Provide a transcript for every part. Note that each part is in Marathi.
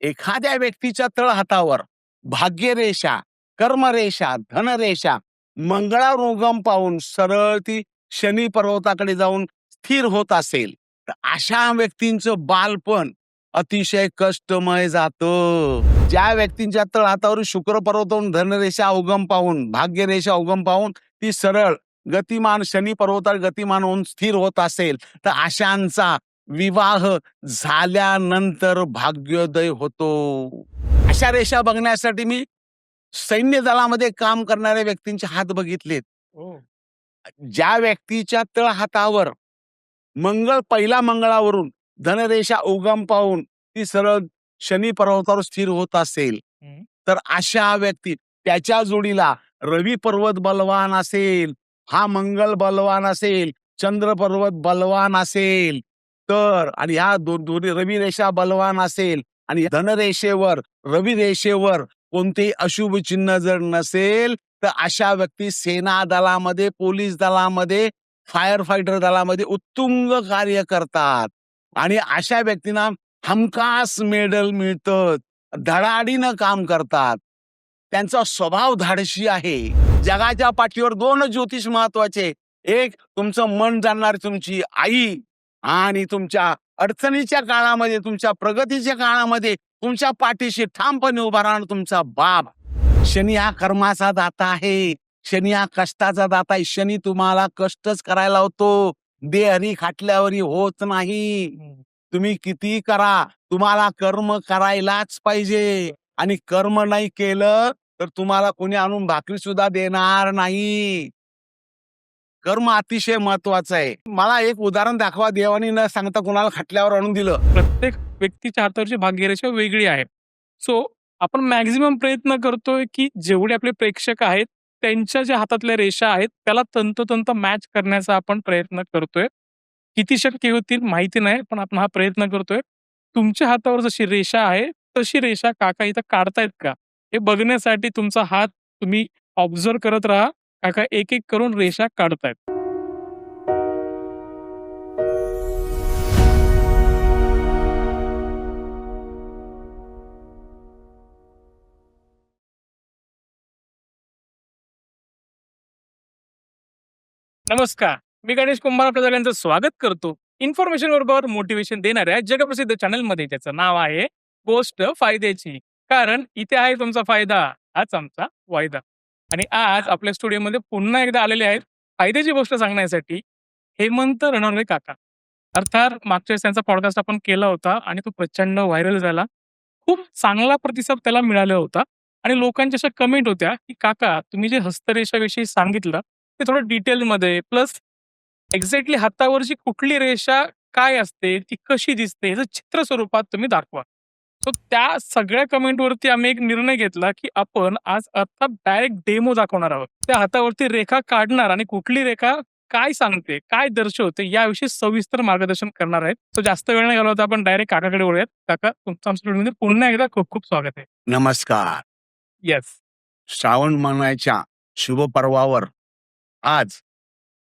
एखाद्या व्यक्तीच्या तळहातावर भाग्यरेषा, कर्मरेषा, धनरेषा, मंगळावर उगम पाहून सरळ ती शनी पर्वताकडे जाऊन स्थिर होत असेल, तर अशा व्यक्तींचं बालपण अतिशय कष्टमय जातं. ज्या व्यक्तींच्या तळहातावर शुक्र पर्वतावरून धनरेषा उगम पाहून, भाग्यरेषा उगम पाहून ती सरळ गतिमान शनी पर्वतावर गतिमान होऊन स्थिर होत असेल, तर अशांचा विवाह झाल्यानंतर भाग्योदय होतो. अशा रेषा बघण्यासाठी मी सैन्य दलामध्ये काम करणाऱ्या व्यक्तींचे हात बघितलेत. हो. ज्या व्यक्तीच्या तळहातावर पहिल्या मंगळावरून धनरेषा उगम पाहून ती सरळ शनी पर्वतावर स्थिर होत असेल, हं. तर अशा व्यक्ती त्याच्या जोडीला रवी पर्वत बलवान असेल, हा मंगल बलवान असेल, चंद्र पर्वत बलवान असेल, तर आणि ह्या दोन्ही रवी रेषा बलवान असेल आणि धनरेषेवर रवी रेषेवर कोणतेही अशुभ चिन्ह जर नसेल, तर अशा व्यक्ती सेना दलामध्ये, पोलीस दलामध्ये, फायर फायटर दलामध्ये उत्तुंग कार्य करतात आणि अशा व्यक्तींना हमखास मेडल मिळतं. धडाडीनं काम करतात. त्यांचा स्वभाव धाडशी आहे. जगाच्या पाठीवर 2 ज्योतिष महत्वाचे. एक तुमचं मन जाणणारी तुमची आई आणि तुमच्या अडचणीच्या काळामध्ये, तुमच्या प्रगतीच्या काळामध्ये तुमच्या पाठीशी ठामपणे उभा राहणार तुमचा बाप. शनी हा कर्माचा दाता आहे. शनी हा कष्टाचा दाता आहे. शनी तुम्हाला कष्टच करायला लावतो. देहरी खाटल्यावरी होत नाही. हं. तुम्ही किती करा, तुम्हाला कर्म करायलाच पाहिजे आणि कर्म नाही केलं तर तुम्हाला कोणी आणून भाकरी सुद्धा देणार नाही. कर्म अतिशय महत्वाचं आहे. मला एक उदाहरण दाखवा, देवानी न सांगता कोणाला खटल्यावर आणून दिलं. प्रत्येक व्यक्तीच्या हातावरची भाग्यरेषा वेगळी आहे. सो आपण मॅक्सिमम प्रयत्न करतोय, की जेवढे आपले प्रेक्षक आहेत, त्यांच्या ज्या हातातल्या रेषा आहेत, त्याला तंतोतंत मॅच करण्याचा आपण प्रयत्न करतोय. किती शक्य होतील माहिती नाही, पण आपण हा प्रयत्न करतोय. तुमच्या हातावर जशी रेषा आहे, तशी रेषा काका इथं काढतायत का? हे बघण्यासाठी तुमचा हात तुम्ही ऑब्झर्व्ह करत राहा. काका एक-एक करून रेषा काढतायत. नमस्कार. मी गणेश कुंभार आपल्या सगळ्यांचं स्वागत करतो. इन्फॉर्मेशन बरोबर मोटिवेशन देणाऱ्या जगप्रसिद्ध चॅनलमध्ये. त्याचं नाव आहे गोष्ट फायद्याची. कारण इथे आहे तुमचा फायदा, हाच आमचा वायदा. आणि आज आपल्या स्टुडिओमध्ये पुन्हा एकदा आलेले आहेत फायद्याची गोष्ट सांगण्यासाठी हेमंत रणवरे काका. अर्थात मागच्या वेळेस त्यांचा पॉडकास्ट आपण केला होता आणि तो प्रचंड व्हायरल झाला. खूप चांगला प्रतिसाद त्याला मिळाला होता आणि लोकांच्या अशा कमेंट होत्या, की "काका, तुम्ही जे हस्तरेषाविषयी सांगितलं ते थोडं डिटेलमध्ये प्लस एक्झॅक्टली हातावरची कुठली रेषा काय असते, ती कशी दिसते, याचं चित्र स्वरूपात तुम्ही दाखवा." सो त्या सगळ्या कमेंटवरती आम्ही एक निर्णय घेतला, की आपण आज अर्थात डायरेक्ट डेमो दाखवणार आहोत. त्या हातावरती रेखा काढणार आणि कुठली रेखा काय सांगते, काय दर्शवते याविषयी सविस्तर मार्गदर्शन करणार आहेत. सो जास्त वेळ नाही घालवता आपण डायरेक्ट काकाकडे वळूयात. काका, तुमचं आमच्या स्टुडिओमध्ये पुन्हा एकदा खूप खूप स्वागत आहे. नमस्कार. येस. श्रावण महिन्याच्या शुभ पर्वावर आज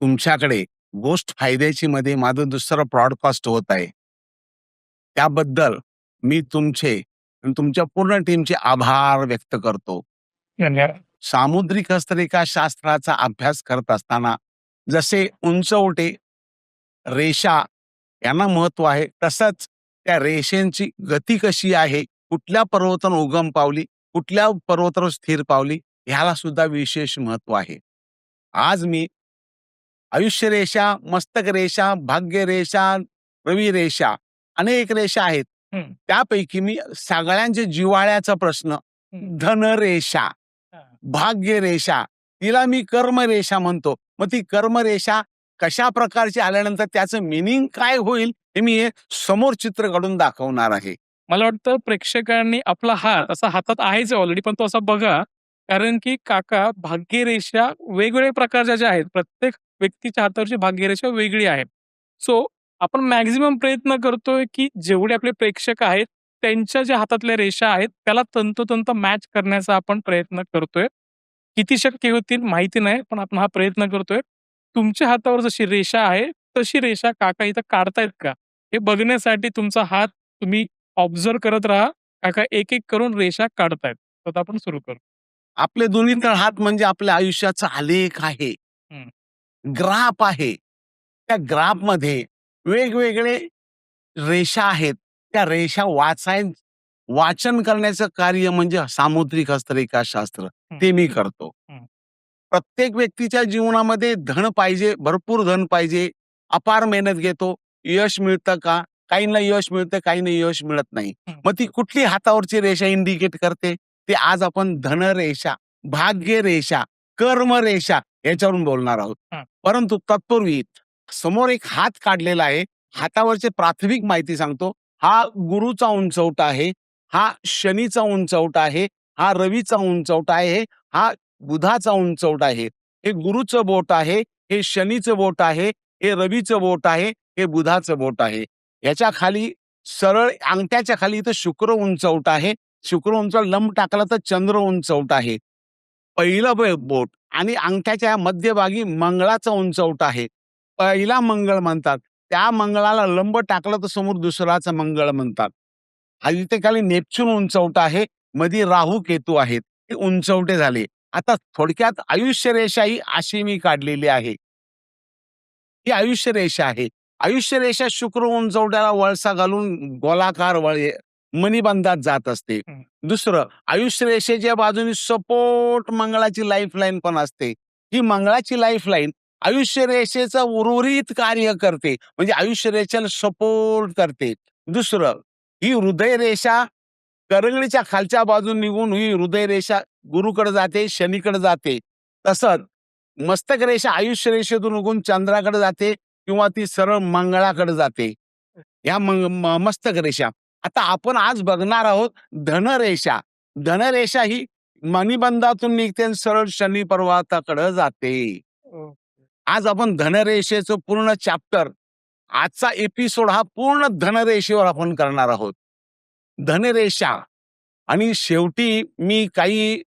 तुमच्याकडे गोष्ट फायद्याची मध्ये माझं दुसरं ब्रॉडकास्ट होत आहे. त्याबद्दल मी तुमचे आणि तुमच्या पूर्ण टीमचे आभार व्यक्त करतो. धन्यवाद. सामुद्रिक हस्तरेखा शास्त्राचा अभ्यास करत असताना जसे उंचवटे, रेषा यांना महत्व आहे, तसंच त्या रेषेंची गती कशी आहे, कुठल्या पर्वतावर उगम पावली, कुठल्या पर्वतावर स्थिर पावली, ह्याला सुद्धा विशेष महत्व आहे. आज मी आयुष्य रेषा, मस्तक रेषा, भाग्य रेषा, रवी रेषा अनेक रेषा आहेत. हं. त्यापैकी मी सगळ्यांचे जिव्हाळ्याचा प्रश्न हं. धनरेषा, हां. भाग्यरेषा, तिला मी कर्मरेषा म्हणतो. मग ती कर्मरेषा कशा प्रकारची आल्यानंतर त्याचं मिनिंग काय होईल हे मी हे समोर चित्र काढून दाखवणार आहे. मला वाटतं प्रेक्षकांनी आपला हात असा हातात आहेच ऑलरेडी, पण तो असा बघा. कारण की काका भाग्यरेषा वेगवेगळ्या प्रकारच्या ज्या आहेत, प्रत्येक व्यक्तीच्या हातावरची भाग्यरेषा वेगळी आहे. सो आपण मॅक्सिमम प्रयत्न करतोय, की जेवढे आपले प्रेक्षक आहेत, त्यांच्या ज्या हातातल्या रेषा आहेत, त्याला तंतोतंत मॅच करण्याचा आपण प्रयत्न करतोय. किती शक्य होतील माहिती नाही, पण आपण हा प्रयत्न करतोय. तुमच्या हातावर जशी रेषा आहे, तशी रेषा काका इथं काढतायत का? हे बघण्यासाठी तुमचा हात तुम्ही ऑब्झर्व्ह करत राहा. काका एक-एक करून रेषा काढतायत. तर आता आपण सुरू करू. आपले दोन्ही तळ हात म्हणजे आपल्या आयुष्याचा आलेख आहे, हं. ग्राफ आहे. त्या ग्राफमध्ये वेगवेगळे रेषा आहेत. त्या रेषा वाचन करण्याचं कार्य म्हणजे सामुद्रिक हस्तरेखाशास्त्र. हं. ते मी करतो. हं. प्रत्येक व्यक्तीच्या जीवनामध्ये धन पाहिजे, भरपूर धन पाहिजे. अपार मेहनत घेतो. यश मिळतं का? काहींना यश मिळतं, काहींना यश मिळत नाही. हं. मग ती कुठली हातावरची रेषा इंडिकेट करते? ते आज आपण धनरेषा, भाग्यरेषा, कर्मरेषा याच्यावरून बोलणार आहोत. हां. परंतु तत्पूर्वी समोर एक हात काढलेला आहे. हातावरची प्राथमिक माहिती सांगतो. हा गुरुचा उंचवटा आहे. हा शनीचा उंचवटा आहे. हा रवीचा उंचवटा आहे. हा बुधाचा उंचवटा आहे. हे गुरुचं बोट आहे. हे शनीचं बोट आहे. हे रवीचं बोट आहे. हे बुधाचं बोट आहे. याच्या खाली सरळ अंगठ्याच्या खाली इथं शुक्र उंचवटा आहे. शुक्र उंचावर लंब टाकला तर चंद्र उंचवटा आहे. पहिलं बोट आणि अंगठ्याच्या मध्यभागी मंगळाचा उंचवटा आहे. पहिला मंगळ म्हणतात. त्या मंगळाला लंब टाकलं तर समोर दुसराचा मंगळ म्हणतात. आणि इथे खाली नेपच्यून उंचवटा आहे. मध्ये राहू केतू आहेत. हे उंचवटे झाले. आता थोडक्यात आयुष्य रेषा ही अशी मी काढलेली आहे. ही आयुष्य रेषा आहे. आयुष्य रेषा शुक्र उंचवट्याला वळसा घालून गोलाकार मणिबंधात जात असते. हं. दुसरं आयुष्य रेषेच्या बाजूने सपोर्ट मंगळाची लाईफलाईन पण असते. ही मंगळाची लाईफलाईन आयुष्य रेषेचं उर्वरित कार्य करते. म्हणजे आयुष्य रेषेला सपोर्ट करते. दुसरं ही हृदय रेषा करंगळीच्या खालच्या बाजून निघून ही हृदय रेषा गुरुकडे जाते, शनीकडे जाते. तसंच मस्तक रेषा आयुष्य रेषेतून उगून चंद्राकडे जाते किंवा ती सरळ मंगळाकडे जाते. या मस्तक रेषा. आता आपण आज बघणार आहोत धनरेषा. धनरेषा ही मणिबंधातून निघते आणि सरळ शनी पर्वताकडे जाते. ओके. आज आपण धनरेषेचं पूर्ण चॅप्टर, आजचा एपिसोड हा पूर्ण धनरेषेवर आपण करणार आहोत. धनरेषा आणि शेवटी मी काही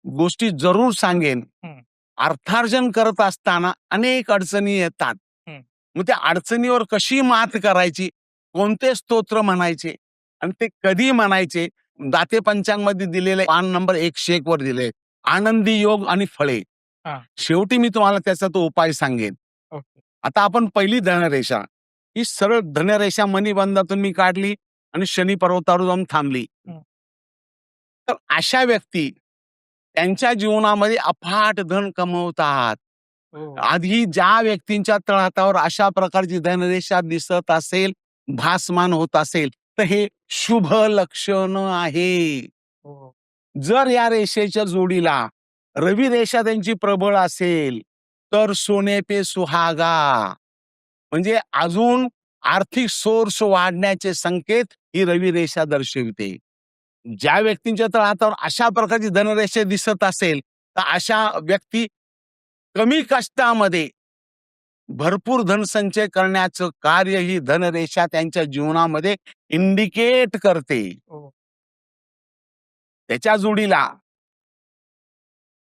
गोष्टी जरूर सांगेन. हं. अर्थार्जन करत असताना अनेक अडचणी येतात. हं. मग त्या अडचणीवर कशी मात करायची, कोणते स्तोत्र म्हणायचे आणि ते कधी म्हणायचे, दाते पंचांगमध्ये दिलेले पान नंबर 101 वर दिले आनंदी योग आणि फळे. हां. शेवटी मी तुम्हाला त्याचा तो उपाय सांगेन. ओके. आता आपण पहिली धनरेषा, ही सरळ धनरेषा मणिबंधातून मी काढली आणि शनी पर्वतावर जाऊन थांबली. हं. तर अशा व्यक्ती त्यांच्या जीवनामध्ये अफाट धन कमवतात. हो. आधी ज्या व्यक्तींच्या तळहातावर अशा प्रकारची धनरेषा दिसत असेल, भासमान होत असेल, तर हे शुभ लक्षण आहे. हो. जर या रेषेच्या जोडीला रवी रेषा त्यांची प्रबळ असेल, तर सोने पे सुहागा म्हणजे अजून आर्थिक सोर्स वाढण्याचे संकेत ही रवी रेषा दर्शविते. ज्या व्यक्तींच्या तळहातावर अशा प्रकारची धनरेषा दिसत असेल, तर अशा व्यक्ती कमी कष्टामध्ये भरपूर धनसंचय करण्याचं कार्य ही धनरेषा त्यांच्या जीवनामध्ये इंडिकेट करते. हो. त्याच्या जोडीला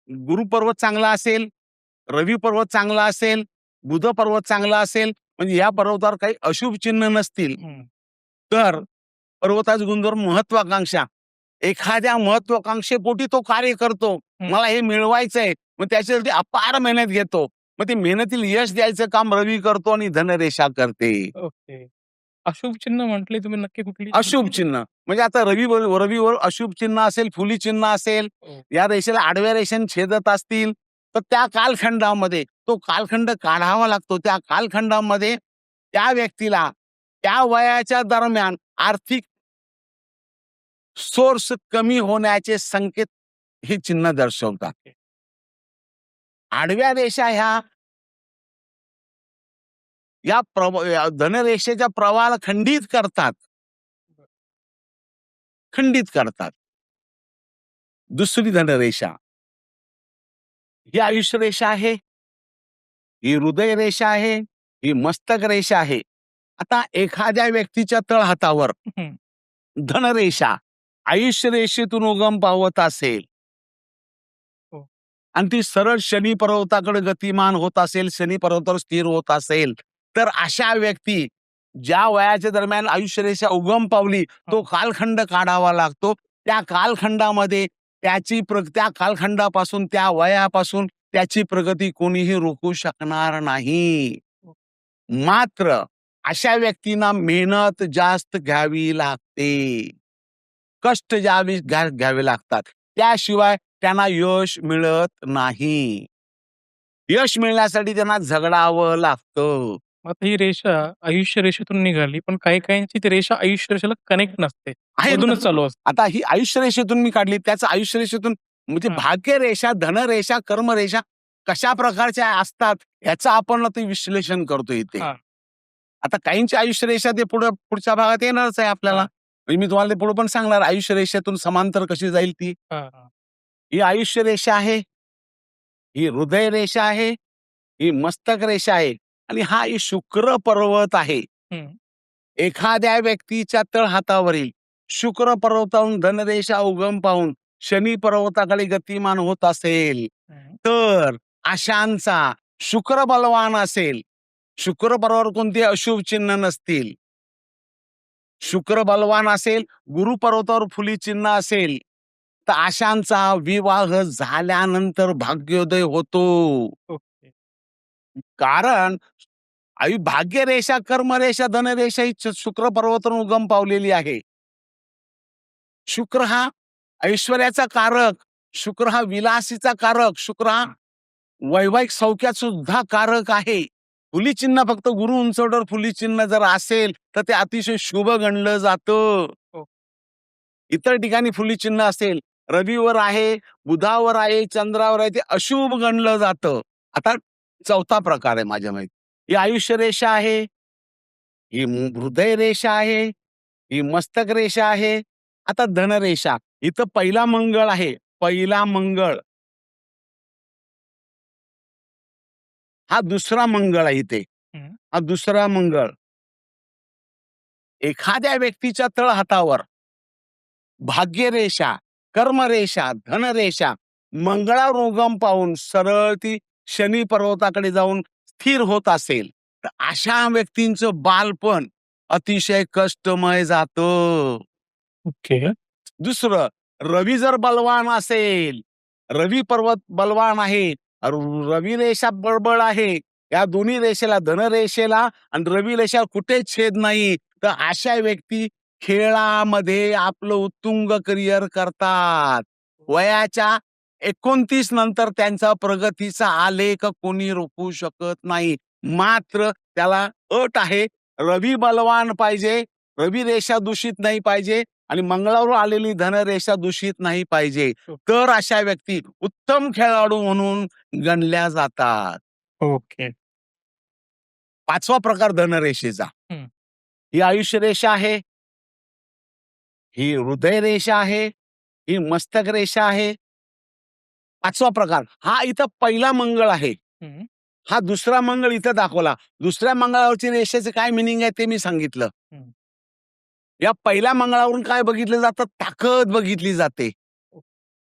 गुरुपर्वत चांगला असेल, रवी पर्वत चांगला असेल, बुध पर्वत चांगला असेल, म्हणजे या पर्वतावर काही अशुभ चिन्ह नसतील, हं. तर पर्वताचा गुणधर्म महत्वाकांक्षा. एखाद्या महत्वाकांक्षेपोटी तो कार्य करतो. हं. मला हे मिळवायचंय. मग त्याच्यासाठी अपार मेहनत घेतो. मग ते मेहनतीला यश द्यायचं काम रवी करतो आणि धनरेषा करते. ओके. अशुभ चिन्ह म्हटले तुम्ही नक्की कुठली? अशुभ चिन्ह म्हणजे आता रवीवर अशुभ चिन्ह असेल, फुली चिन्ह असेल, हो. या रेषेला आडव्या रेषेने छेदत असतील, तर त्या कालखंडामध्ये तो कालखंड काढावा लागतो. त्या कालखंडामध्ये त्या व्यक्तीला त्या वयाच्या दरम्यान आर्थिक सोर्स कमी होण्याचे संकेत हे चिन्ह दर्शवतात. ओके. आडव्या रेषा ह्या या धनरेषेच्या प्रवाहाला खंडित करतात. खंडित करतात. दुसरी धनरेषा ही आयुष्य रेषा आहे, ही हृदय रेषा आहे, ही मस्तक रेषा आहे. आता एखाद्या व्यक्तीच्या तळहातावर हं. धनरेषा आयुष्य रेषेतून उगम पावत असेल हो. आणि ती सरळ शनी पर्वताकडे गतिमान होत असेल, शनी पर्वतावर स्थिर होत असेल, तर अशा व्यक्ती ज्या वयाच्या दरम्यान आयुष्यरेषा उगम पावली तो कालखंड काढावा लागतो. त्या कालखंडामध्ये त्या कालखंडापासून, त्या वयापासून त्याची प्रगती कोणीही रोखू शकणार नाही. मात्र अशा व्यक्तींना मेहनत जास्त घ्यावी लागते. कष्ट घ्यावे लागतात. त्याशिवाय त्यांना यश मिळत नाही. यश मिळण्यासाठी त्यांना झगडावं लागतं. आता ही रेषा आयुष्य रेषेतून निघाली, पण काही-काहींची ती रेषा आयुष्य रेषेला कनेक्ट नसते. आहे ना. मधूनच चालू असते. आता ही आयुष्य रेषेतून मी काढली, त्याचं आयुष्य रेषेतून म्हणजे हां. भाग्यरेषा, धनरेषा, कर्मरेषा कशा प्रकारच्या असतात ह्याचं आपण ते विश्लेषण करतो इथे. हां. आता काहींची आयुष्य रेषा ते पुढच्या भागात येणारच आहे आपल्याला. हां. म्हणजे मी तुम्हाला ते पुढे पण सांगणार आयुष्य रेषेतून समांतर कशी जाईल ती. हां, हां. ही आयुष्य रेषा आहे, ही हृदय रेषा आहे, ही मस्तक रेषा आहे आणि हा ही शुक्र पर्वत आहे. हं. एखाद्या व्यक्तीच्या तळहातावरील शुक्र पर्वताहून धनरेषा उगम पाहून शनी पर्वताकडे गतिमान होत असेल, हं. तर अशांचा शुक्र बलवान असेल, शुक्र पर्वावर कोणते अशुभ चिन्ह नसतील, शुक्र बलवान असेल, गुरु पर्वतावर फुली चिन्ह असेल, तर अशांचा विवाह झाल्यानंतर भाग्योदय होतो. ओके. कारण भाग्यरेषा, कर्मरेषा, धनरेषा ही शुक्र पर्वतावरून उगम पावलेली आहे. शुक्र हा ऐश्वर्याचा कारक, शुक्र हा विलासीचा कारक, शुक्र हा वैवाहिक सौख्यात सुद्धा कारक आहे. फुली चिन्ह फक्त गुरु उंचवड्यावर फुली चिन्ह जर असेल तर ते अतिशय शुभ गणलं जातं. हो. इतर ठिकाणी फुली चिन्ह असेल, रवीवर आहे, बुधावर आहे, चंद्रावर आहे, ते अशुभ गणलं जातं. आता चौथा प्रकार आहे माझ्या माहिती. ही आयुष्य रेषा आहे, ही हृदय रेषा आहे, ही मस्तक रेषा आहे. आता धनरेषा. इथं पहिला मंगळ आहे. पहिला मंगळ. हा दुसरा मंगळ आहे इथे. हं. हा दुसरा मंगळ. एखाद्या व्यक्तीच्या तळहातावर भाग्यरेषा, कर्मरेषा, धनरेषा मंगळावर उगम पाहून सरळ ती शनी पर्वताकडे जाऊन स्थिर होत असेल, तर अशा व्यक्तींचं बालपण अतिशय कष्टमय जातं. ओके. दुसरं, रवी जर बलवान असेल, रवी पर्वत बलवान आहे, रवी रेषा बळबळ आहे, या दोन्ही रेषेला, धनरेषेला आणि रवी रेषा कुठेच छेद नाही, तर अशा व्यक्ती खेळामध्ये आपलं उत्तुंग करिअर करतात. वयाच्या 29 नंतर त्यांचा प्रगतीचा आलेख कोणी रोखू शकत नाही. मात्र त्याला अट आहे, रवी बलवान पाहिजे, रवी रेषा दूषित नाही पाहिजे आणि मंगळावर आलेली धनरेषा दूषित नाही पाहिजे. तर अशा व्यक्ती उत्तम खेळाडू म्हणून गणल्या जातात. ओके. पाचवा प्रकार धनरेषेचा. हं. ही आयुष्य रेषा आहे, ही हृदय रेषा आहे, ही मस्तक रेषा आहे. पाचवा प्रकार हा इथं पहिला मंगळ आहे. हं. हा दुसरा मंगळ इथं दाखवला. दुसऱ्या मंगळावरची रेषेचं काय मिनिंग आहे ते मी सांगितलं. हं. या पहिल्या मंगळावरून काय बघितलं जातं? ताकद बघितली जाते.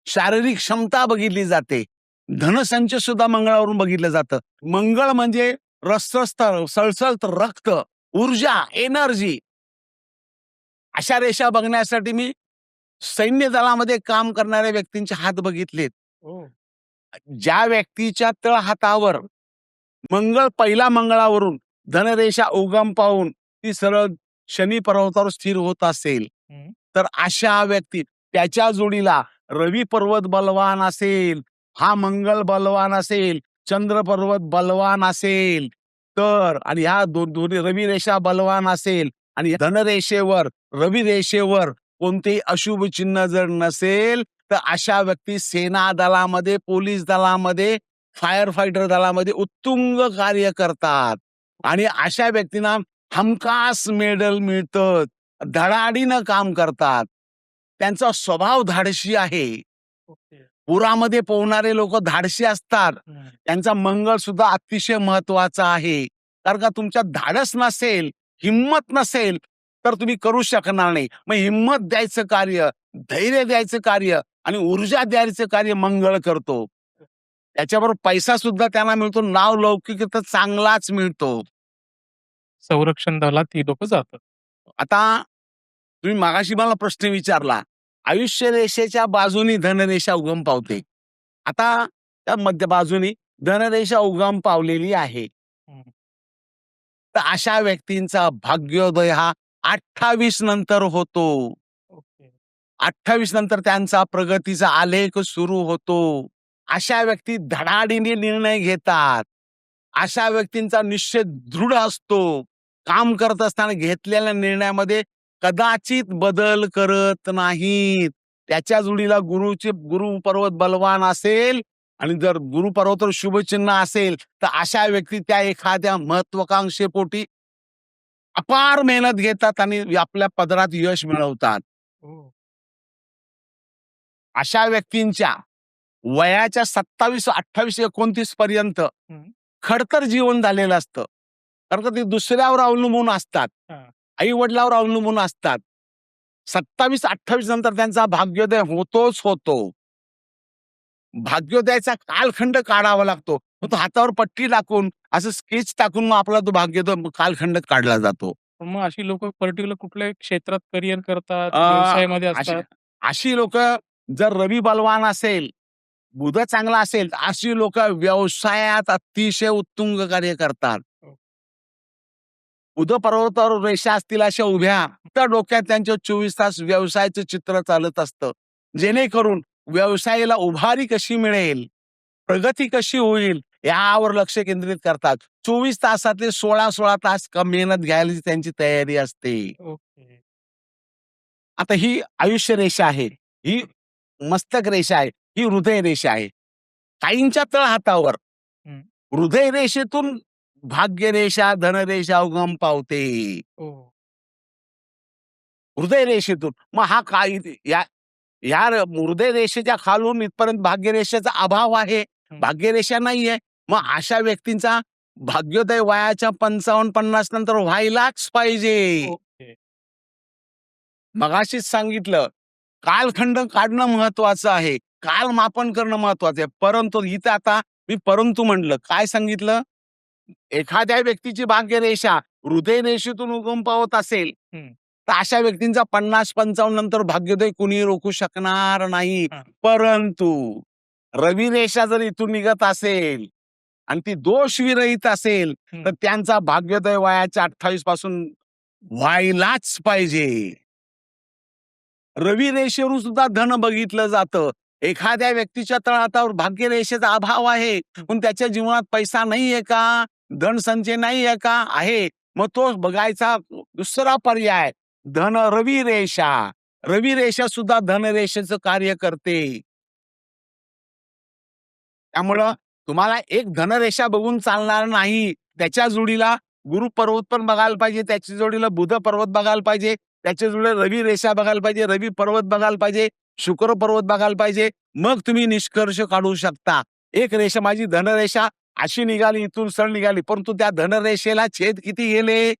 शारीरिक क्षमता बघितली जाते. धनसंच सुद्धा मंगळावरून बघितलं जातं. मंगळ म्हणजे रसरसत, सळसळत रक्त, ऊर्जा, एनर्जी. अशा रेषा बघण्यासाठी मी सैन्य दलामध्ये काम करणाऱ्या व्यक्तींचे हात बघितलेत. ओह! ज्या व्यक्तीच्या तळहातावर पहिला मंगळावरून धनरेषा उगम पाहून ती सरळ शनी पर्वतावर स्थिर होत असेल, हं. तर अशा व्यक्ती त्याच्या जोडीला रवी पर्वत बलवान असेल, हा मंगळ बलवान असेल, चंद्र पर्वत बलवान असेल, तर आणि ह्या दोन्ही रवी रेषा बलवान असेल आणि धनरेषेवर, रवी रेषेवर कोणतेही अशुभ चिन्ह जर नसेल, तर अशा व्यक्ती सेना दलामध्ये, पोलीस दलामध्ये, फायर फायटर दलामध्ये उत्तुंग कार्य करतात आणि अशा व्यक्तींना हमखास मेडल मिळतं. धडाडीनं काम करतात. त्यांचा स्वभाव धाडसी आहे. ओके. पुरामध्ये पोहणारे लोक धाडसी असतात. हं. त्यांचा मंगळ सुद्धा अतिशय महत्वाचा आहे. कारण का तुमच्यात धाडस नसेल, हिंमत नसेल, तर तुम्ही करू शकणार नाही. मग हिंमत द्यायचं कार्य, धैर्य द्यायचं कार्य आणि ऊर्जा द्यायचं कार्य मंगळ करतो. त्याच्याबरोबर पैसा सुद्धा त्यांना मिळतो, नाव लौकिक तर चांगलाच मिळतो. संरक्षण दलात ती लोकं जातात. आता तुम्ही मागाशी मला प्रश्न विचारला, आयुष्य रेषेच्या बाजूनी धनरेषा उगम पावते. आता त्या मध्य बाजूनी धनरेषा उगम पावलेली आहे. हं. तर अशा व्यक्तींचा भाग्योदय हा 28 नंतर होतो. ओके. 28 नंतर त्यांचा प्रगतीचा आलेख सुरू होतो. अशा व्यक्ती धडाडीने निर्णय घेतात. अशा व्यक्तींचा निश्चय दृढ असतो. काम करत असताना घेतलेल्या निर्णयामध्ये कदाचित बदल करत नाहीत. त्याच्या जोडीला गुरु पर्वत बलवान असेल आणि जर गुरु पर्वतावर शुभचिन्ह असेल, तर अशा व्यक्ती त्या एखाद्या महत्वाकांक्षेपोटी अपार मेहनत घेतात आणि आपल्या पदरात यश मिळवतात. हो. अशा व्यक्तींच्या वयाच्या 27, 28, 29 पर्यंत हं. खडतर जीवन झालेलं असतं. कारण का ते दुसऱ्यावर अवलंबून असतात. हां. आई-वडिलांवर अवलंबून असतात. 27, 28 नंतर त्यांचा भाग्योदय होतोच होतो. भाग्योदयाचा कालखंड काढावा लागतो. मग तो हातावर पट्टी टाकून, असं स्केच टाकून मग आपला तो भाग्योदय कालखंड काढला जातो. पण मग अशी लोकं पर्टिक्युलर कुठल्याही क्षेत्रात करियर करतात, अ, व्यवसायामध्ये अशी असतात. अशी लोकं जर रवी बलवान असेल, बुध चांगला असेल, तर अशी लोकं व्यवसायात अतिशय उत्तुंग कार्य करतात. हो. बुध पर्वतावर रेषा असतील अशा उभ्या, तर डोक्यात त्यांच्या 24 तास व्यवसायाचं चित्र चालत असतं. जेणेकरून व्यवसायाला उभारी कशी मिळेल, प्रगती कशी होईल यावर लक्ष केंद्रित करतात. 24 तासातले 16-16 तास मेहनत घ्यायला त्यांची तयारी असते. ओके. आता ही आयुष्य रेषा आहे, ही मस्तक रेषा आहे, ही हृदय रेषा आहे. काहींच्या तळहातावर हं. हृदय रेषेतून भाग्यरेषा, धनरेषा उगम पावते. हो. हृदय रेषेतून. मग हा काय या या हृदय रेषेच्या खालून इथपर्यंत भाग्यरेषेचा अभाव आहे. हं. भाग्यरेषा नाहीये. मग अशा व्यक्तींचा भाग्योदय वयाच्या 55-50 नंतर व्हायलाच पाहिजे. ओके. मगाशीच सांगितलं, कालखंड काढणं महत्वाचं आहे. कालमापन करणं महत्वाचं आहे. परंतु इथं आता मी परंतु म्हटलं. काय सांगितलं? एखाद्या व्यक्तीची भाग्यरेषा हृदय रेषेतून उगम पावत असेल, हं. तर अशा व्यक्तींचा 50-55 नंतर भाग्योदय कुणी रोखू शकणार नाही. हां. परंतु रवी रेषा जर इथून निघत असेल आणि ती दोषविरहित असेल, हं. तर त्यांचा भाग्योदय वयाच्या 28 पासून व्हायलाच पाहिजे. रवी रेषेवरून सुद्धा धन बघितलं जातं. एखाद्या व्यक्तीच्या तळहातावर भाग्यरेषेचा अभाव आहे, पण त्याच्या जीवनात पैसा नाहीये का? धनसंचय नाहीये का? आहे. मग तो बघायचा दुसरा पर्याय रवी रेषा. रवी रेषा सुद्धा धनरेषेचं कार्य करते. त्यामुळं तुम्हाला एक धनरेषा बघून चालणार नाही. त्याच्या जोडीला गुरु पर्वत पण बघायला पाहिजे, त्याच्या जोडीला बुध पर्वत बघायला पाहिजे, त्याच्या जोडीला रवी रेषा बघायला पाहिजे, रवी पर्वत बघायला पाहिजे, शुक्र पर्वत बघायला पाहिजे. मग तुम्ही निष्कर्ष काढू शकता. एक रेषा माझी धनरेषा अशी निघाली, इथून सरळ निघाली, परंतु त्या धनरेषेला छेद किती गेले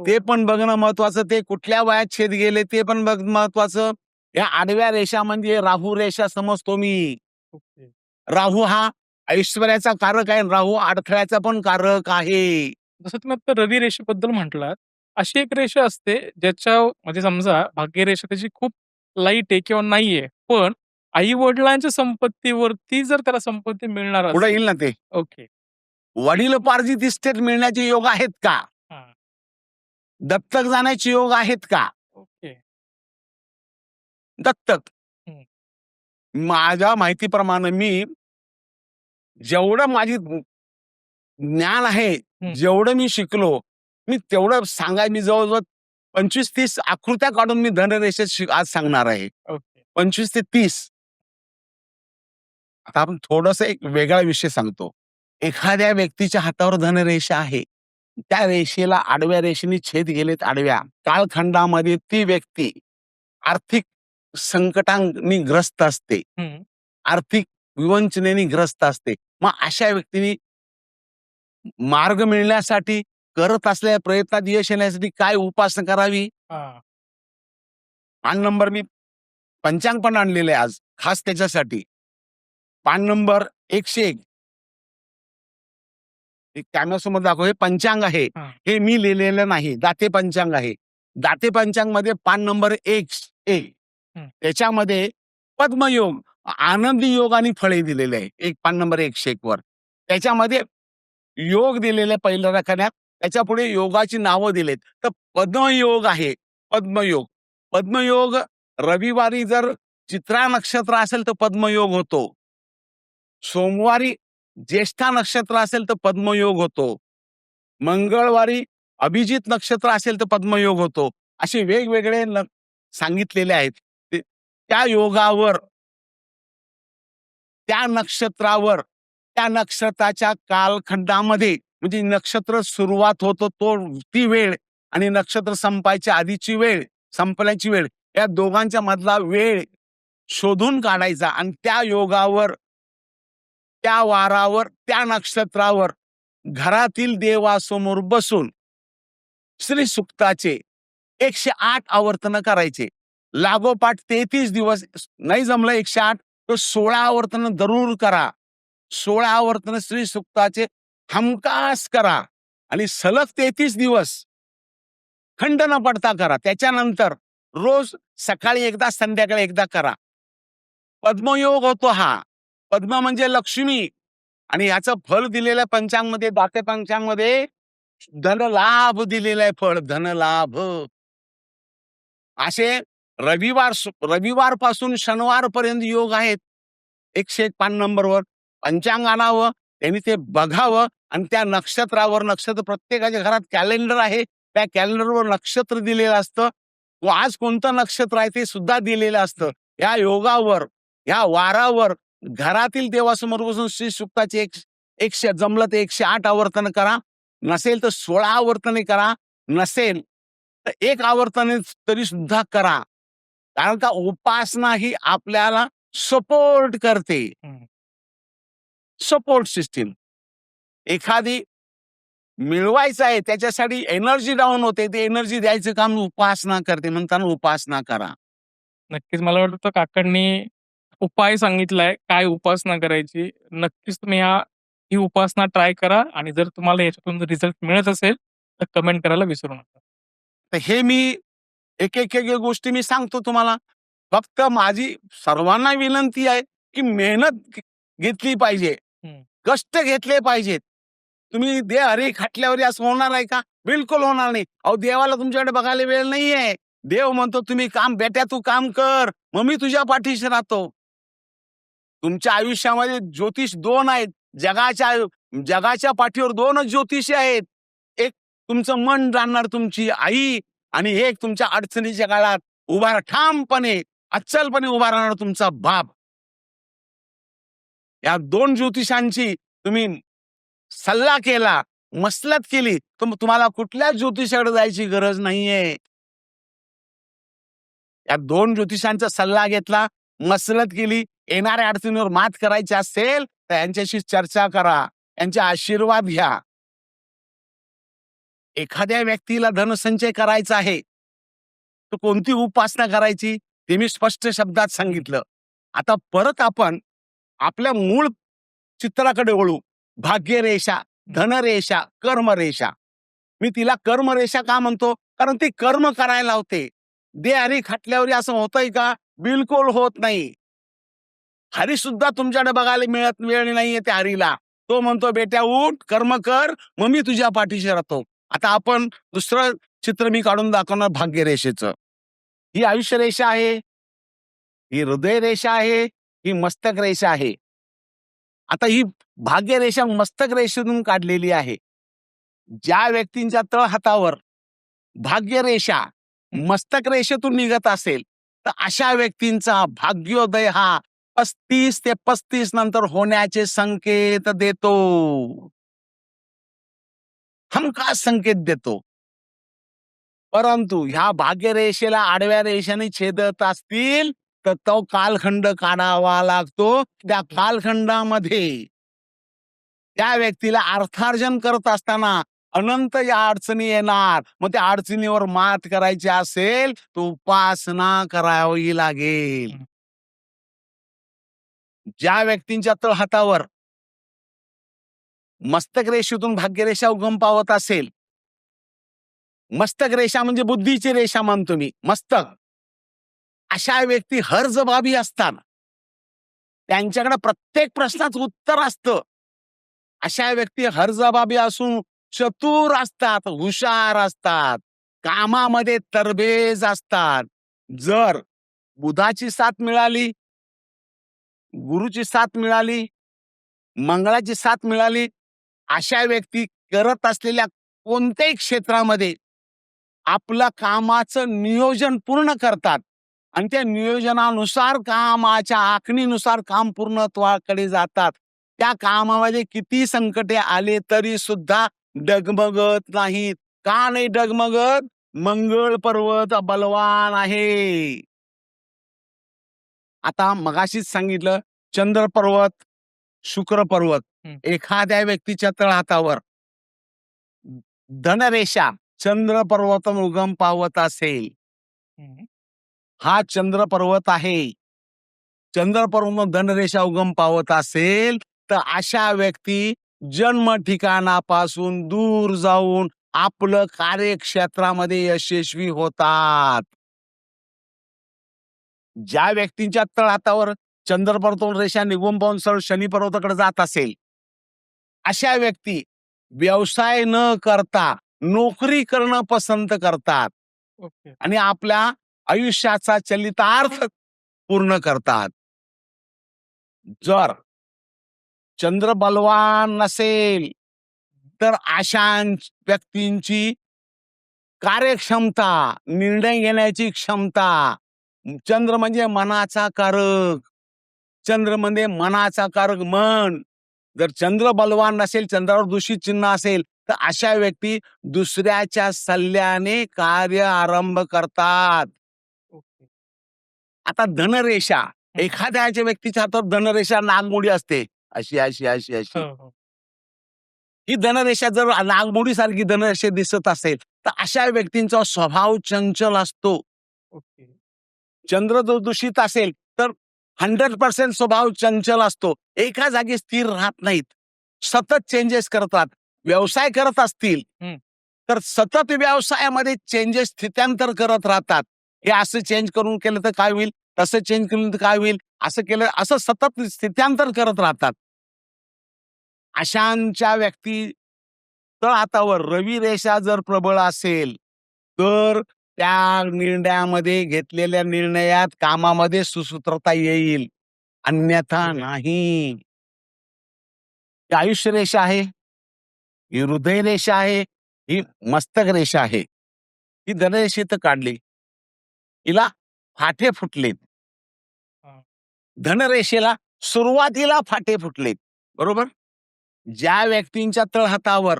ते पण बघणं महत्वाचं. ते कुठल्या वयात छेद गेले ते पण महत्वाचं. या आडव्या रेषा म्हणजे राहू रेषा समजतो मी. ओके. राहू हा ऐश्वर्याचा कारक आहे. राहू अडथळ्याचा पण कारक आहे. जसं तुम्ही आता रवी रेषेबद्दल म्हटलात, अशी एक रेषा असते ज्याच्या म्हणजे समजा भाग्यरेषा त्याची खूप लाईट आहे किंवा नाहीये. पण आई-वडिलांच्या संपत्तीवरती जर त्याला संपत्ती मिळणार पुढे असेल. येईल ना ते. ओके. वडिलोपार्जित इस्टेट मिळण्याचे योग आहेत का? हां. दत्तक जाण्याचे योग आहेत का? ओके. दत्तक. हं. माझ्या माहितीप्रमाणे मी जेवढं माझी ज्ञान आहे, हं. जेवढं मी शिकलो, मी तेवढं मी जवळ-जवळ 25-30 आकृत्या काढून मी धनरेषेत आज सांगणार आहे. ओके. 25 ते 30. आता आपण थोडंसं एक वेगळा विषय सांगतो. एखाद्या व्यक्तीच्या हातावर धनरेषा आहे. त्या रेषेला आडव्या रेषेने छेद गेलेत आडव्या. कालखंडामध्ये ती व्यक्ती आर्थिक संकटांनी ग्रस्त असते. हं. आर्थिक विवंचनेने ग्रस्त असते. मग अशा व्यक्तीने मार्ग मिळण्यासाठी करत असलेल्या प्रयत्नात यश येण्यासाठी काय उपासना करावी? हां. 5 नंबर मी पंचांग पण आणलेलं आहे आज खास त्याच्यासाठी. पान नंबर 101. कॅमेरासमोर दाखव, हे पंचांग आहे. हा. हे मी लिहिलेलं नाही, दाते पंचांग आहे. दाते पंचांग मध्ये पान नंबर 1 हं. त्याच्यामध्ये पद्मयोग, आनंदी योग आणि फळे दिलेले आहे. एक पान नंबर 101 वर त्याच्यामध्ये योग दिलेले पहिल्या रखान्यात, त्याच्या पुढे योगाची नावं दिलेत. तर पद्मयोग आहे. पद्मयोग, पद्मयोग रविवारी जर चित्रा नक्षत्र असेल तर पद्मयोग होतो. सोमवारी ज्येष्ठा नक्षत्र असेल तर पद्मयोग होतो. मंगळवारी अभिजित नक्षत्र असेल तर पद्मयोग होतो. असे वेगवेगळे सांगितलेले आहेत. त्या योगावर, त्या नक्षत्रावर, त्या नक्षत्राच्या कालखंडामध्ये, म्हणजे नक्षत्र सुरुवात होतो ती वेळ आणि नक्षत्र संपायच्या आधीची वेळ, संपण्याची वेळ, या दोघांच्या मधला वेळ शोधून काढायचा आणि त्या योगावर, त्या वारावर, त्या नक्षत्रावर घरातील देवासमोर बसून श्री सुक्ताचे 108 आवर्तन करायचे. लागोपाठ 33 दिवस. नाही जमलं 108 तर 16 आवर्तन जरूर करा. 16 आवर्तन श्री सुक्ताचे हमखास करा आणि सलग 33 दिवस खंड न पडता करा. त्याच्यानंतर रोज सकाळी एकदा, संध्याकाळी एकदा करा. पद्मयोग होतो हा. पद्म म्हणजे लक्ष्मी आणि याचं फळ दिलेलं पंचांगमध्ये, दाते पंचांगमध्ये धनलाभ दिलेलं आहे. फळ धनलाभ. असे रविवार पासून शनिवार पर्यंत योग आहेत. 101 पान नंबरवर पंचांग आणावं, त्यांनी ते बघावं आणि त्या नक्षत्रावर, नक्षत्र प्रत्येकाच्या घरात कॅलेंडर आहे, त्या कॅलेंडरवर नक्षत्र दिलेलं असतं. आज कोणतं नक्षत्र आहे ते सुद्धा दिलेलं असतं. या योगावर, या वारावर घरातील देवासमोर बसून श्री सुक्ताचे 100 जमलं तर 108 आवर्तन करा. नसेल तर 16 आवर्तने करा. नसेल तर 1 आवर्तने तरी सुद्धा करा. कारण का उपासना ही आपल्याला सपोर्ट करते. Support system. एखादी मिळवायचं आहे त्याच्यासाठी एनर्जी डाऊन होते, ते एनर्जी द्यायचं काम उपासना करते. म्हणताना उपासना करा. नक्कीच मला वाटतं काकांनी उपाय सांगितलाय, काय उपासना करायची. नक्कीच तुम्ही ही उपासना ट्राय करा आणि जर तुम्हाला याच्यातून रिझल्ट मिळत असेल, तर कमेंट करायला विसरू नका. तर हे मी एक गोष्टी मी सांगतो तुम्हाला. फक्त माझी सर्वांना विनंती आहे की मेहनत घेतली पाहिजे, हं. कष्ट घेतले पाहिजेत. तुम्ही दे हरी खाटल्यावर असं होणार आहे का? बिलकुल होणार नाही. अहो, देवाला तुमच्याकडे बघायला वेळ नाहीये. देव म्हणतो तुम्ही काम, बेट्या तू काम कर, मग मी तुझ्या पाठीशी राहतो. तुमच्या आयुष्यामध्ये ज्योतिष 2 आहेत. जगाच्या पाठीवर 2च ज्योतिषी आहेत. एक तुमचं मन जाणणार तुमची आई आणि एक तुमच्या अडचणीच्या काळात ठामपणे, अचलपणे उभा राहणार तुमचा बाप. या 2 ज्योतिषांची तुम्ही सल्ला केला, मसलत केली, तर तुम्हाला कुठल्याच ज्योतिषाकडे जायची गरज नाहीये. या 2 ज्योतिषांचा सल्ला घेतला, मसलत केली, येणाऱ्या अडचणीवर मात करायची असेल तर यांच्याशी चर्चा करा, यांचे आशीर्वाद घ्या. एखाद्या व्यक्तीला धनसंचय करायचा आहे तर कोणती उपासना करायची ते मी स्पष्ट शब्दात सांगितलं. आता परत आपण आपल्या मूळ चित्राकडे वळू. भाग्यरेषा, धनरेषा, कर्मरेषा. मी तिला कर्मरेषा का म्हणतो? कारण ती कर्म करायला होते. दे हरी खाटल्यावर असं होतंय का? बिलकुल होत नाही. हरी सुद्धा तुमच्याकडे बघायला मिळत वेळ नाहीये त्या हरीला. तो म्हणतो बेट्या उठ, कर्म कर, मग मी तुझ्या पाठीशी राहतो. आता आपण दुसरं चित्र मी काढून दाखवणार भाग्यरेषेचं. ही आयुष्य रेषा आहे, ही हृदय रेषा आहे, ही मस्तक रेषा आहे. आता ही भाग्यरेषा मस्तक रेषेतून काढलेली आहे. ज्या व्यक्तींच्या तळहातावर भाग्यरेषा मस्तक रेषेतून निघत असेल तर अशा व्यक्तींचा भाग्योदय हा 35 ते 35 नंतर होण्याचे संकेत देतो. हमखास संकेत देतो. परंतु ह्या भाग्यरेषेला आडव्या रेषेने छेदत असतील तर तो कालखंड काढावा लागतो. त्या कालखंडामध्ये त्या व्यक्तीला अर्थार्जन करत असताना अनंत या अडचणी येणार. मग त्या अडचणीवर मात करायची असेल तर उपासना करावी लागेल. ज्या व्यक्तींच्या तळहातावर मस्तक रेषेतून भाग्यरेषा उगम पावत असेल, मस्तक रेषा म्हणजे बुद्धीची रेषा मानतो मी, मस्तक. अशा व्यक्ती हर्जबाबी असतात. त्यांच्याकडे प्रत्येक प्रश्नाचं उत्तर असतं. अशा व्यक्ती हर्जबाबी असून चतुर असतात, हुशार असतात, कामामध्ये तरबेज असतात. जर बुधाची साथ मिळाली, गुरुची साथ मिळाली, मंगळाची साथ मिळाली, अशा व्यक्ती करत असलेल्या कोणत्याही क्षेत्रामध्ये आपलं कामाचं नियोजन पूर्ण करतात आणि त्या नियोजनानुसार कामाच्या आखणीनुसार काम पूर्णत्वाकडे जातात. त्या कामामध्ये किती संकटे आले तरी सुद्धा डगमगत नाहीत. का नाही डगमगत? मंगळ पर्वत बलवान आहे. आता मगाशीच सांगितलं, चंद्र पर्वत, शुक्र पर्वत एखाद्या व्यक्तीच्या तळहातावर धनरेषा चंद्र पर्वत उगम पावत असेल, हा चंद्र पर्वत आहे, चंद्र पर्वत धनरेषा उगम पावत असेल, तर अशा व्यक्ती जन्म ठिकाणापासून दूर जाऊन आपलं कार्यक्षेत्रामध्ये यशस्वी होतात. ज्या व्यक्तींच्या तळहातावर चंद्र पर्वत रेषा निघून पाहून सरळ शनी पर्वताकडे जात असेल, अशा व्यक्ती व्यवसाय न करता नोकरी करणं पसंत करतात ओके. आणि आपल्या आयुष्याचा चलितार्थ पूर्ण करतात. जर चंद्र बलवान नसेल तर अशा व्यक्तींची कार्यक्षमता, निर्णय घेण्याची क्षमता, चंद्र म्हणजे मनाचा कारक, चंद्र म्हणजे मनाचा कारक मन. जर चंद्र बलवान नसेल, चंद्रावर दूषित चिन्ह असेल, तर अशा व्यक्ती दुसऱ्याच्या सल्ल्याने कार्य आरंभ करतात. ओके. आता धनरेषा, एखाद्याच्या व्यक्तीच्या हातात धनरेषा नागमोडी असते, अशी अशी अशी अशी. हो. ही धनरेषा जर नागमोडी सारखी धनरेषा दिसत असेल, तर अशा व्यक्तींचा स्वभाव चंचल असतो. ओके. चंद्र जर दूषित असेल तर 100% स्वभाव चंचल असतो. एका जागी स्थिर राहत नाहीत, सतत चेंजेस करतात. व्यवसाय करत असतील तर सतत व्यवसायामध्ये चेंजेस, स्थित्यांतर करत राहतात. हे असं चेंज करून केलं तर काय होईल, तसं चेंज केलं तर काय होईल, असं केलं, असं सतत स्थित्यांतर करत राहतात. अशांच्या व्यक्ती तळहातावर रवी रेषा जर प्रबळ असेल तर त्या निर्णयामध्ये, घेतलेल्या निर्णयात, कामामध्ये सुसूत्रता येईल, अन्यथा नाही. ही आयुष्य रेषा आहे, ही हृदय रेषा आहे, ही मस्तक रेषा आहे. ही धनरेषा तर काढली, हिला फाटे फुटलेत. धनरेषेला सुरुवातीला फाटे फुटलेत, बरोबर. ज्या व्यक्तींच्या तळहातावर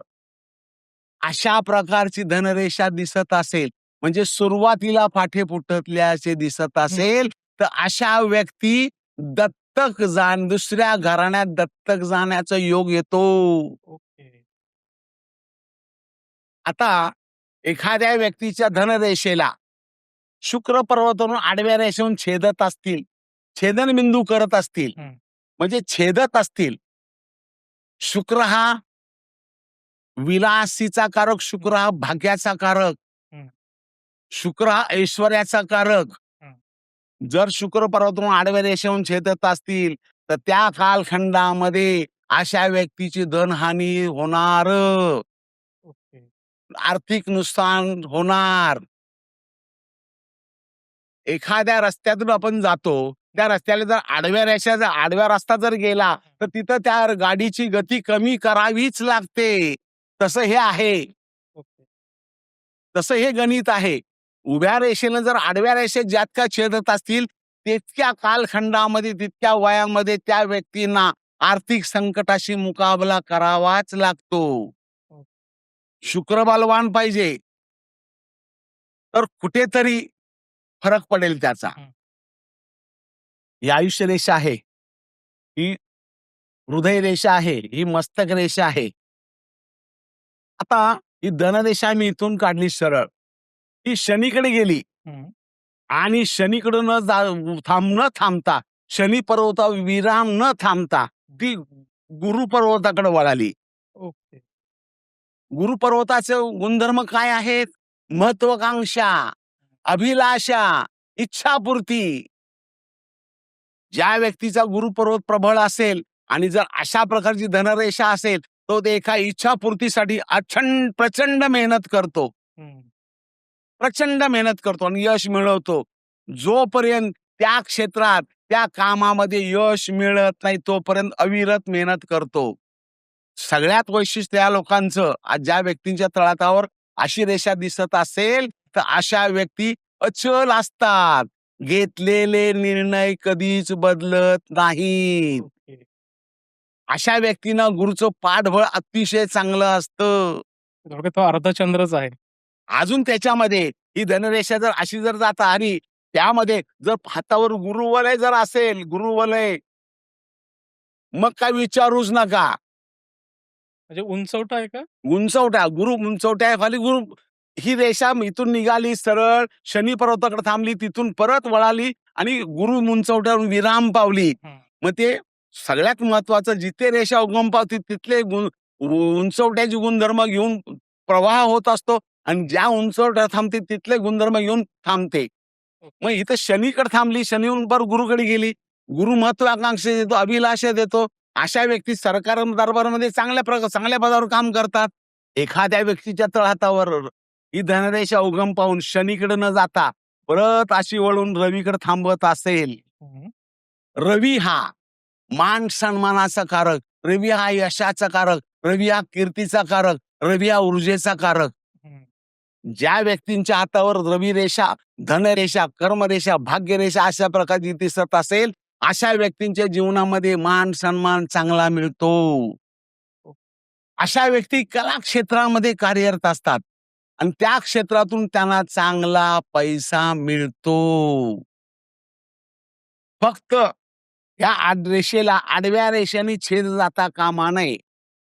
अशा प्रकारची धनरेषा दिसत असेल, म्हणजे सुरुवातीला फाटे फुटल्याचे दिसत असेल, तर अशा व्यक्ती दुसऱ्या घराण्यात दत्तक जाण्याचा योग येतो. ओके. आता एखाद्या व्यक्तीच्या धनरेषेला शुक्र पर्वतावरून आडव्या रेषेहून छेदत असतील, छेदनबिंदू करत असतील, म्हणजे छेदत असतील. शुक्र हा विलासीचा कारक, शुक्र हा भाग्याचा कारक, शुक्र हा ऐश्वर्याचा कारक. जर शुक्र पर्वतावरून आडव्या रेषेहून छेदत असतील तर त्या कालखंडामध्ये अशा व्यक्तीची धनहानी होणार, आर्थिक नुकसान होणार. एखाद्या रस्त्यातून आपण जातो, त्या रस्त्याला जर आडव्या रस्ता जर गेला तर तिथं त्या गाडीची गती कमी करावीच लागते. तसं हे आहे, तसं हे गणित आहे. उभ्या रेषेनं जर आडव्या रेषेत ज्यात छेदत असतील, तितक्या कालखंडामध्ये, तितक्या वयामध्ये त्या व्यक्तींना आर्थिक संकटाशी मुकाबला करावाच लागतो. शुक्र बलवान पाहिजे तर कुठेतरी फरक पडेल त्याचा. ही आयुष्य रेषा आहे, ही हृदय रेषा आहे, ही मस्तक रेषा आहे. आता ही धनरेषा मी इथून काढली सरळ, ही शनीकडे गेली आणि शनीकडे न थांबता, शनी पर्वता विराम न थांबता ती गुरु पर्वताकडे वळाली. ओके. गुरुपर्वताचे गुणधर्म काय आहेत? महत्वाकांक्षा, अभिलाषा, इच्छापूर्ती. ज्या व्यक्तीचा गुरुपर्वत प्रबळ असेल आणि जर अशा प्रकारची धनरेषा असेल, तो ते एका इच्छापूर्तीसाठी प्रचंड मेहनत करतो. हं. प्रचंड मेहनत करतो आणि यश मिळवतो. जोपर्यंत त्या क्षेत्रात, त्या कामामध्ये यश मिळत नाही, तोपर्यंत अविरत मेहनत करतो. सगळ्यात वैशिष्ट्य या लोकांचं, आज ज्या व्यक्तींच्या तळहातावर अशी रेषा दिसत असेल, तर अशा व्यक्ती अचल असतात. घेतलेले निर्णय कधीच बदलत नाहीत. ओके. अशा व्यक्तींना गुरुचं पाठबळ अतिशय चांगलं असतं. थोडक्यात तो अर्धचंद्रच आहे. अजून त्याच्यामध्ये ही धनरेषा जर अशी जर जाता आणि त्यामध्ये जर हातावर गुरुवलय जर असेल, गुरुवलय, मग काय विचारूच नका. म्हणजे उंचवटा आहे का? उंचवटा, गुरु उंचवट्या खाली गुरु, ही रेषा इथून निघाली सरळ शनी पर्वताकडे थांबली, तिथून परत वळाली आणि गुरु उंचवट्यावर विराम पावली. हं. मग ते सगळ्यात महत्वाचं, जिथे रेषा उगम पावती तिथले उंचवट्याचे गुणधर्म घेऊन प्रवाह होत असतो आणि ज्या उंचवट्या थांबते तिथले गुणधर्म घेऊन थांबते. मग इथं शनीकडे थांबली, शनीहून पर गुरुकडे गेली. गुरु महत्वाकांक्षा देतो, अभिलाषा देतो. अशा व्यक्ती सरकार दरबारामध्ये चांगल्या पदावर काम करतात. एखाद्या व्यक्तीच्या तळहातावर ही धनरेषा उगम पाहून शनीकडे न जाता परत अशी वळून रवीकडे थांबत असेल, हं. रवी हा मान सन्मानाचा कारक, रवी हा यशाचा कारक, रवी हा कीर्तीचा कारक, रवी हा ऊर्जेचा कारक. हं. ज्या व्यक्तींच्या हातावर रवी रेषा, धनरेषा, कर्मरेषा, भाग्यरेषा अशा प्रकारची दिसत असेल, अशा व्यक्तींच्या जीवनामध्ये मान सन्मान चांगला मिळतो. अशा व्यक्ती कला क्षेत्रामध्ये कार्यरत असतात आणि त्या क्षेत्रातून त्यांना चांगला पैसा मिळतो. फक्त या आडव्या रेषेने छेद जाता कामा नये.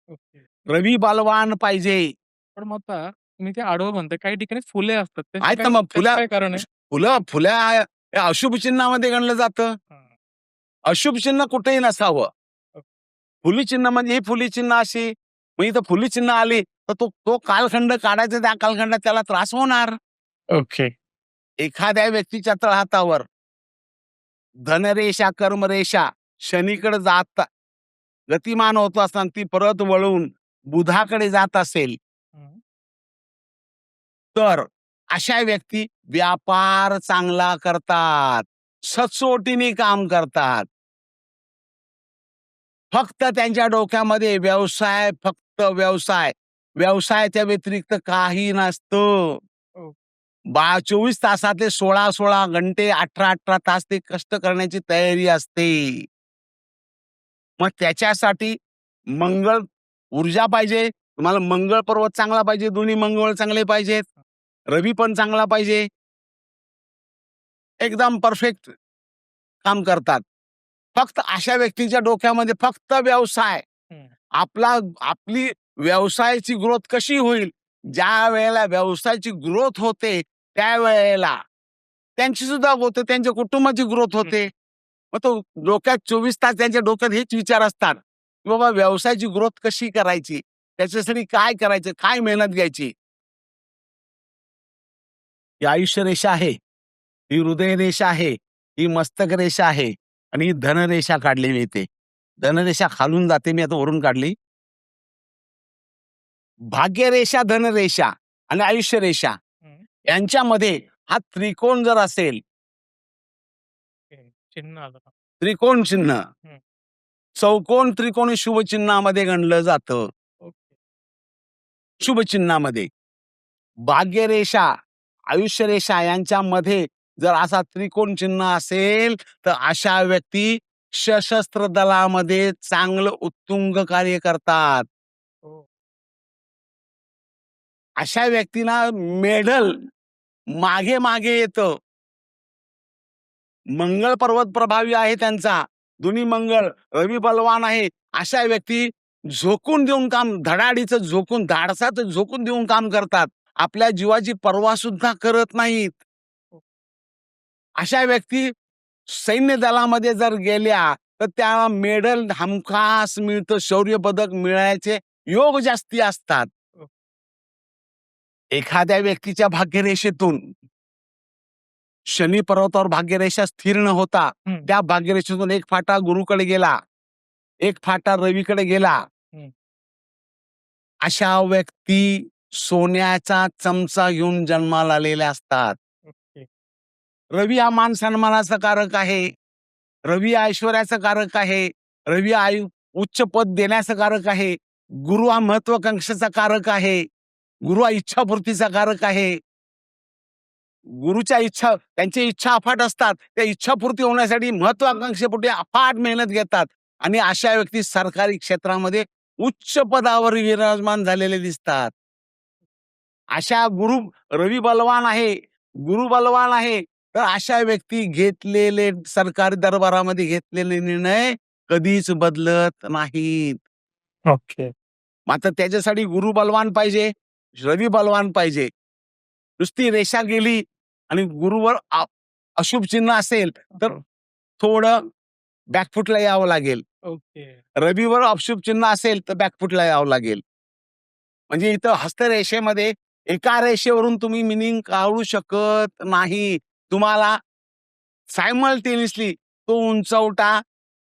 ओके. रवी बलवान पाहिजे. पण मग आता तुम्ही ते आडवं म्हणताय, काही ठिकाणी फुले असतात. आहेत ना, मग त्याचं काय कारण आहे? फुल्या हे अशुभ चिन्हामध्ये गणलं जातं. हां. अशुभ चिन्ह कुठेही नसावं. ओके. फुली चिन्ह म्हणजे ही फुली चिन्ह अशी. मग इथं फुली चिन्ह आली तर तो तो कालखंड काढायचा, त्या कालखंडात त्याला त्रास होणार. ओके. एखाद्या व्यक्तीच्या तळहातावर धनरेषा, कर्मरेषा शनीकडे जात गतिमान होत असताना ती परत वळून बुधाकडे जात असेल, हं. तर अशा व्यक्ती व्यापार चांगला करतात, सचोटीने काम करतात. फक्त त्यांच्या डोक्यामध्ये व्यवसाय, फक्त व्यवसाय. व्यवसायाच्या व्यतिरिक्त काही नसतं. हो. 24 तासातले 16 घंटे, 18 तास ते कष्ट करण्याची तयारी असते. मग त्याच्यासाठी मंगळ ऊर्जा पाहिजे. तुम्हाला मंगळ पर्वत चांगला पाहिजे, दोन्ही मंगळ चांगले पाहिजेत, रवी पण चांगला पाहिजे. एकदम परफेक्ट काम करतात. फक्त अशा व्यक्तीच्या डोक्यामध्ये फक्त व्यवसाय. हं. आपली व्यवसायाची ग्रोथ कशी होईल? ज्या वेळेला व्यवसायाची ग्रोथ होते, त्यावेळेला त्यांची सुद्धा होते, त्यांच्या कुटुंबाची ग्रोथ होते. मग तो डोक्यात 24 तास त्यांच्या डोक्यात हेच विचार असतात, की बाबा व्यवसायाची ग्रोथ कशी करायची? त्याच्यासाठी काय करायचं? काय मेहनत घ्यायची? ही आयुष्य रेषा आहे, ही हृदय रेषा आहे, ही मस्तक रेषा आहे आणि ही धनरेषा काढलेली येते. धनरेषा खालून जाते, मी आता वरून काढली. भाग्यरेषा, धनरेषा आणि आयुष्य रेषा हं. यांच्यामध्ये हा त्रिकोण जर असेल, ओके. चिन्ह आलं का? त्रिकोण चिन्ह, हं. चौकोन त्रिकोणी शुभ चिन्हामध्ये गणलं जातं. ओके. शुभ चिन्हामध्ये भाग्यरेषा, आयुष्य रेषा यांच्यामध्ये जर असा त्रिकोण चिन्ह असेल, तर अशा व्यक्ती सशस्त्र दलामध्ये चांगलं उत्तुंग कार्य करतात. हो. अशा व्यक्तींना मेडल मागे मागे येतं. मंगळ पर्वत प्रभावी आहे त्यांचा, दोन्ही मंगळ, रवी बलवान आहे. अशा व्यक्ती झोकून देऊन काम, धडाडीचं झोकून, धाडसाचं झोकून देऊन काम करतात. आपल्या जीवाची पर्वा सुद्धा करत नाहीत. अशा व्यक्ती सैन्य दलामध्ये जर गेल्या, तर त्या मेडल हमखास मिळतं, शौर्य पदक मिळायचे योग जास्ती असतात. एखाद्या व्यक्तीच्या भाग्यरेषेतून शनी पर्वतावर भाग्यरेषा स्थिर न होता हम्म. त्या भाग्यरेषेतून एक फाटा गुरुकडे गेला, एक फाटा रवीकडे गेला. हम्म. अशा व्यक्ती सोन्याचा चमचा घेऊन जन्माला आलेल्या असतात. ओके. रवी हा मान सन्मानाचा कारक आहे. रवी ऐश्वर्याचं कारक आहे. रवी उच्च पद देण्याचं कारक आहे. गुरु हा महत्वाकांक्षेचा कारक आहे. गुरु हा इच्छापूर्तीचा कारक आहे. गुरुच्या इच्छा त्यांची इच्छा अफाट असतात. त्या इच्छापूर्ती होण्यासाठी महत्वाकांक्षेपोटी अफाट मेहनत घेतात आणि अशा व्यक्ती सरकारी क्षेत्रामध्ये उच्च पदावर विराजमान झालेले दिसतात. अशा रवी बलवान आहे, गुरु बलवान आहे, तर अशा व्यक्ती घेतलेले सरकारी दरबारामध्ये घेतलेले निर्णय कधीच बदलत नाहीत. ओके. मात्र त्याच्यासाठी गुरु बलवान पाहिजे, रवी बलवान पाहिजे. नुसती रेषा गेली आणि गुरुवर अशुभ चिन्ह असेल तर थोडं बॅकफुटला यावं लागेल. ओके. रवीवर अशुभ चिन्ह असेल तर बॅकफुटला यावं लागेल. म्हणजे इथं हस्तरेषेमध्ये एका रेषेवरून तुम्ही मिनिंग काढू शकत नाही. तुम्हाला सायमल्टेनियसली तो उंचवटा,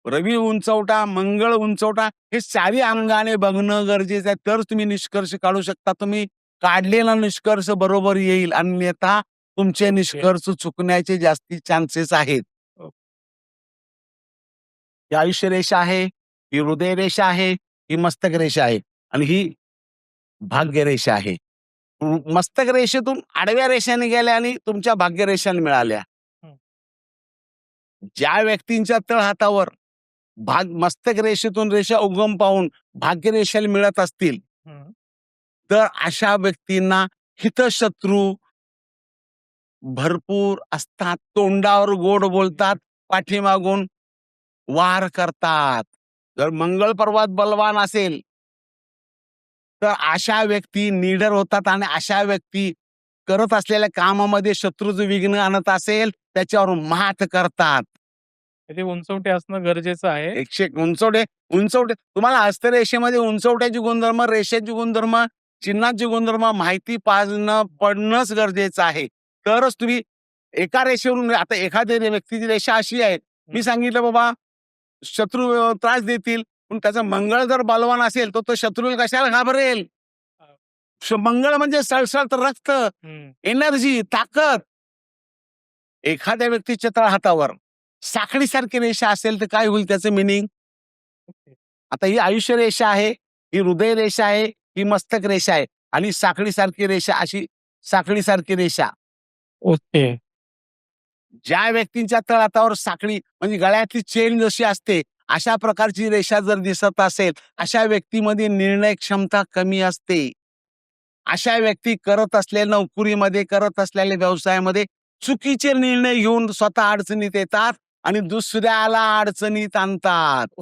रवी उंचवटा, मंगळ उंचवटा हे चारी अंगाने बघणं गरजेचं आहे. तर तुम्ही निष्कर्ष काढू शकता. तुम्ही काढलेला निष्कर्ष बरोबर येईल, अन्यथा तुमचे निष्कर्ष चुकण्याचे जास्ती चान्सेस आहेत. ही आयुष्य रेषा आहे, ही हृदय रेषा आहे, ही मस्तक रेषा आहे आणि ही भाग्य रेषा आहे. मस्तक रेषेतून आडव्या रेषाने गेल्या आणि तुमच्या भाग्य रेषाने मिळाल्या. ज्या व्यक्तींच्या तळहातावर मस्तक रेषेतून रेषा उगम पाहून भाग्य रेषेला मिळत असतील तर अशा व्यक्तींना हितशत्रू भरपूर असतात. तोंडावर गोड बोलतात, पाठीमागून वार करतात. जर मंगळ पर्वत बलवान असेल तर अशा व्यक्ती निडर होतात आणि अशा व्यक्ती करत असलेल्या कामामध्ये शत्रूचं विघ्न आणत असेल त्याच्यावर मात करतात. ते उंचवटे असणं गरजेचं आहे. 101 उंचवटे तुम्हाला हस्तरेषेमध्ये उंचवट्याची गुणधर्म, रेषेची गुणधर्म, चिन्हाची गुणधर्म माहिती पडणंच गरजेचं आहे. तरच तुम्ही एका रेषेवरून आता एखाद्या व्यक्तीची रेषा अशी आहे, मी सांगितलं बाबा शत्रू त्रास देतील, पण त्याचा मंगळ जर बलवान असेल तर तो शत्रूला कशाला घाबरेल? मंगळ म्हणजे सळसळत रक्त, एनर्जी, ताकद. एखाद्या व्यक्तीच्या तळहातावर साखळीसारखी रेषा असेल तर काय होईल त्याचं मिनिंग? आता ही आयुष्य रेषा आहे, ही हृदय रेषा आहे, ही मस्तक रेषा आहे आणि साखळीसारखी रेषा अशी साखळीसारखी रेषा. ओके. ज्या व्यक्तींच्या तळहातावर साखळी म्हणजे गळ्यातली चेन जशी असते अशा प्रकारची रेषा जर दिसत असेल अशा व्यक्तीमध्ये निर्णय क्षमता कमी असते. अशा व्यक्ती करत असलेल्या नोकरीमध्ये, करत असलेल्या व्यवसायामध्ये चुकीचे निर्णय घेऊन स्वतः अडचणीत येतात आणि दुसऱ्याला अडचणीत आणतात.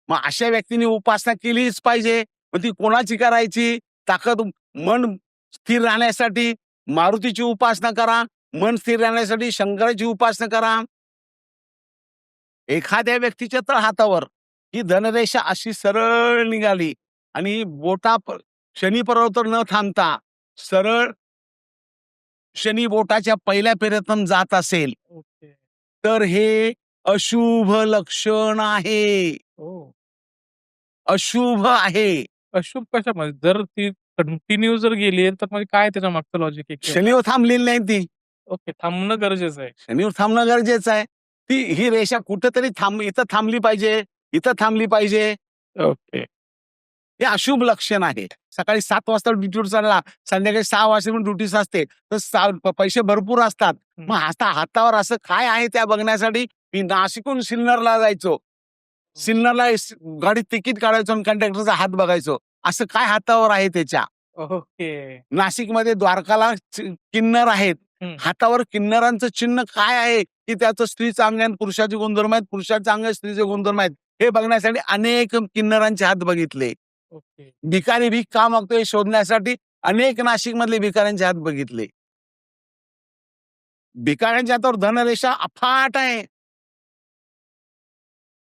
मग अशा व्यक्तींनी उपासना केलीच पाहिजे. मग ती कोणाची करायची? ताकद मन स्थिर राहण्यासाठी मारुतीची उपासना करा, मन स्थिर राहण्यासाठी शंकराची उपासना करा. एखाद्या व्यक्तीच्या तळहातावर ही धनरेषा अशी सरळ निघाली आणि शनी पर्वतावर न थांबता सरळ शनी बोटाच्या पहिल्या फेऱ्यातून जात असेल तर हे अशुभ लक्षण आहे. अशुभ आहे. अशुभ कशामध्ये? जर ती कंटिन्यू जर गेली तर म्हणजे काय त्याच्या मागचं लॉजिक आहे? शनीवर थांबलेली नाही ती. ओके, थांबणं गरजेचं आहे. शनीवर थांबणं गरजेचं आहे. ही रेषा कुठेतरी इथं थांबली पाहिजे, इथं थांबली पाहिजे. ओके. हे अशुभ लक्षण आहे. सकाळी 7 वाजता ड्युटीवर चालला, संध्याकाळी 6 वाजता ड्युटीस असते तर पैसे भरपूर असतात. मग हातावर असं काय आहे त्या बघण्यासाठी मी नाशिकहून सिन्नरला जायचो. सिन्नरला गाडीत तिकीट काढायचो आणि कंडक्टरचा हात बघायचो. असं काय हातावर आहे त्याच्या? ओके. नाशिकमध्ये द्वारकाला किन्नर आहेत. हातावर किन्नरांचं चिन्ह काय आहे की त्याचं स्त्रीचं अंग आणि पुरुषाचे गुणधर्म आहेत, पुरुषाचे अंग स्त्रीचे गुणधर्म आहेत हे बघण्यासाठी अनेक किन्नरांचे हात बघितले. भिकारी भीक का मागतो हे शोधण्यासाठी अनेक नाशिक मधले भिकाऱ्यांचे हात बघितले. भिकाऱ्यांच्या हातावर धनरेषा अफाट आहे,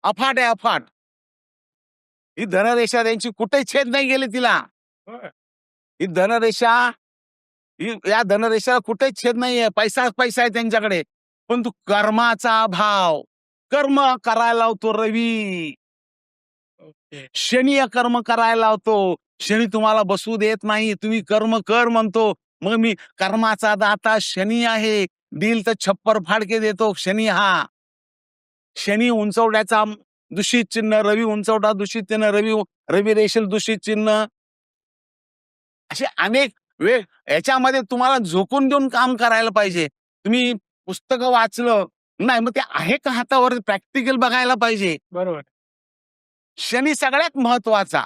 अफाट आहे, अफाट. ही धनरेषा त्यांची कुठेच छेद नाही गेली तिला. बरं. ही धनरेषा या धनरेषेला कुठेच छेद नाहीये. पैसाच पैसा आहे त्यांच्याकडे. पण तू कर्माचा अभाव. कर्म करायला लावतो रवी. ओके. शनी कर्म करायला लावतो. शनी तुम्हाला बसू देत नाही. तुम्ही कर्म कर म्हणतो. मग मी कर्माचा दाता शनी आहे. दिल तर छप्पर फाडके देतो शनी हा. शनी उंचवड्याचा दूषित चिन्ह, रवी उंचवटा दूषित चिन्ह, रवी रेषेल दूषित चिन्ह. असे अनेक वेळ याच्यामध्ये तुम्हाला झोकून देऊन काम करायला पाहिजे. तुम्ही पुस्तकं वाचलं नाही, मग ते आहे का हातावर प्रॅक्टिकल बघायला पाहिजे. बरोबर. शनी सगळ्यात महत्वाचा.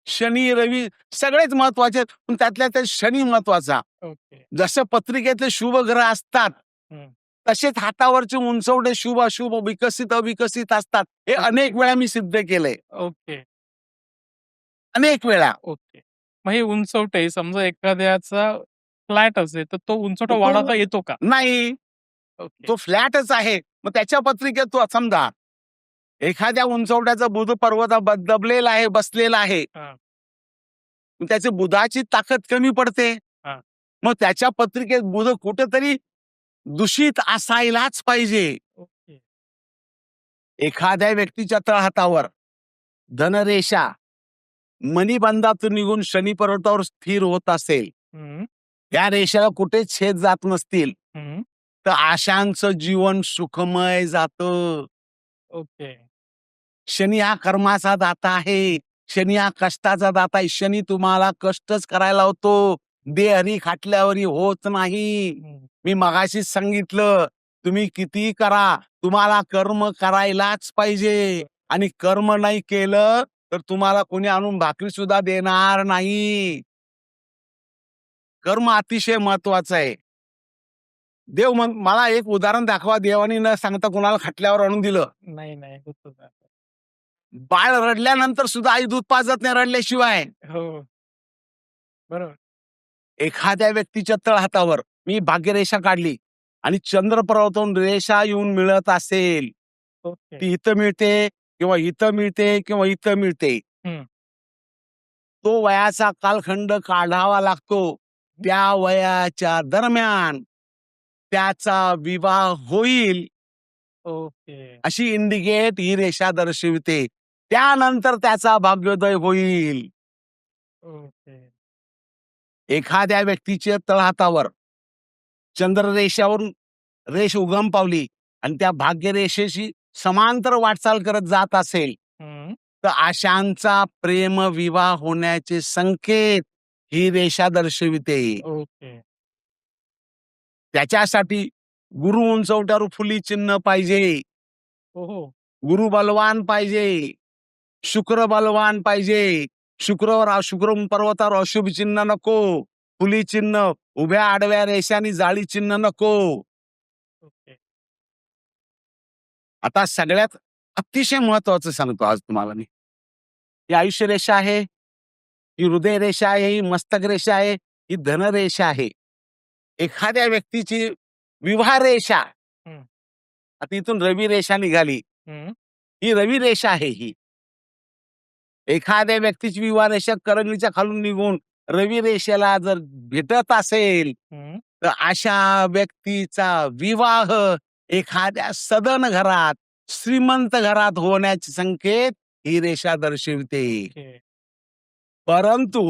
शनी, रवी सगळेच महत्वाचे आहेत, पण त्यातल्या त्यात शनी महत्वाचा. ओके. जसं पत्रिकेतले शुभ ग्रह असतात, हं. तसेच हातावरचे उंचवडे शुभ अशुभ विकसित अविकसित असतात. हे अनेक वेळा मी सिद्ध केलंय. ओके. अनेक वेळा. ओके. मग हे उंचवटे समजा एखाद्याचा फ्लॅट असेल, तर तो उंचवटा तो वाढवता येतो का? नाही, ओके. तो फ्लॅटच आहे. मग त्याच्या पत्रिकेत तो समजा एखाद्या उंचवट्याचा बुध पर्वत दबलेला आहे, बसलेला आहे. हां. मग त्याची बुधाची ताकद कमी पडते. हां. मग त्याच्या पत्रिकेत बुध कुठेतरी दूषित असायलाच पाहिजे. ओके. एखाद्या व्यक्तीच्या तळहातावर धनरेषा मणिबंधातून निघून शनी पर्वतावर स्थिर होत असेल, हं, या रेषेला कुठे छेद जात नसतील, हं. तर आशांचं जीवन सुखमय जातं. ओके. शनी हा कर्माचा दाता आहे. शनी हा कष्टाचा दाता आहे. शनी तुम्हाला कष्टच करायला होतो. देहरी खाटल्यावरी होत नाही. हं. मी मगाशीच सांगितलं, तुम्ही कितीही करा, तुम्हाला कर्म करायलाच पाहिजे. आणि कर्म नाही केलं तर तुम्हाला कोणी आणून भाकरी सुद्धा देणार नाही. कर्म अतिशय महत्वाचं आहे. देव मला एक उदाहरण दाखवा, देवानी न सांगता कोणाला खाटल्यावर आणून दिलं. नाही, नाही. होतच आहे. बाळ रडल्यानंतर सुद्धा आई दूध पाजत नाही रडल्याशिवाय. हो. बरोबर. एखाद्या व्यक्तीच्या तळहातावर मी भाग्यरेषा काढली आणि चंद्र पर्वतावरून रेषा येऊन मिळत असेल, ओके. ती इथं मिळते किंवा इथं मिळते किंवा इथं मिळते, हं. तो वयाचा कालखंड काढावा लागतो. त्या वयाच्या दरम्यान त्याचा विवाह होईल ओके. अशी इंडिकेट ही रेषा दर्शविते. त्यानंतर त्याचा भाग्योदय होईल. ओके. एखाद्या व्यक्तीच्या तळहातावर चंद्ररेषावरून रेष उगम पावली आणि त्या भाग्यरेषेशी समांतर वाटचाल करत जात असेल, हं. तर आशांचा प्रेम विवाह होण्याचे संकेत ही रेषा दर्शविते. ओके. त्याच्यासाठी गुरु उंचवट्यावर फुली चिन्ह पाहिजे. ओहो! गुरु बलवान पाहिजे. शुक्र बलवान पाहिजे. शुक्र पर्वतावर अशुभ चिन्ह नको. फुली चिन्ह, उभ्या आडव्या रेषांनी जाळी चिन्ह नको. ओके. आता सगळ्यात अतिशय महत्वाचं सांगतो आज तुम्हाला मी. ही आयुष्य रेषा आहे, ही हृदय रेषा आहे, ही मस्तक रेषा आहे, ही धनरेषा आहे. एखाद्या व्यक्तीची विवाह रेषा, हं. आता इथून रवी रेषा निघाली, हं. ही रवी रेषा आहे ही. एखाद्या व्यक्तीची विवाह रेषा करंगलीच्या खालून निघून रवी रेषेला जर भेटत असेल, हं. तर अशा व्यक्तीचा विवाह एखाद्या सदन घरात, श्रीमंत घरात होण्याचे संकेत ही रेषा दर्शविते. ओके. परंतु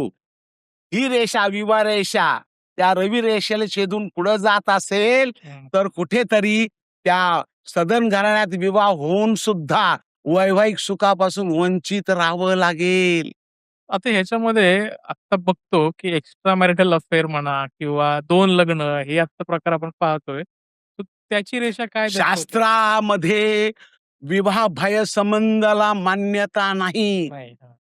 ही रेषा, विवाह रेषा त्या रवी रेषेला छेदून पुढे जात असेल, हं. तर कुठेतरी त्या सदन घराण्यात विवाह होऊन सुद्धा वैवाहिक सुखापासून वंचित राहावं लागेल. आता ह्याच्यामध्ये आता बघतो, की एक्स्ट्रा मॅरिटल अफेअर म्हणा किंवा 2 लग्न हे आता प्रकार आपण पाहतोय. तर त्याची रेषा काय दर्शवते? शास्त्रामध्ये विवाह बाह्य संबंधाला मान्यता नाही. नाही. हां.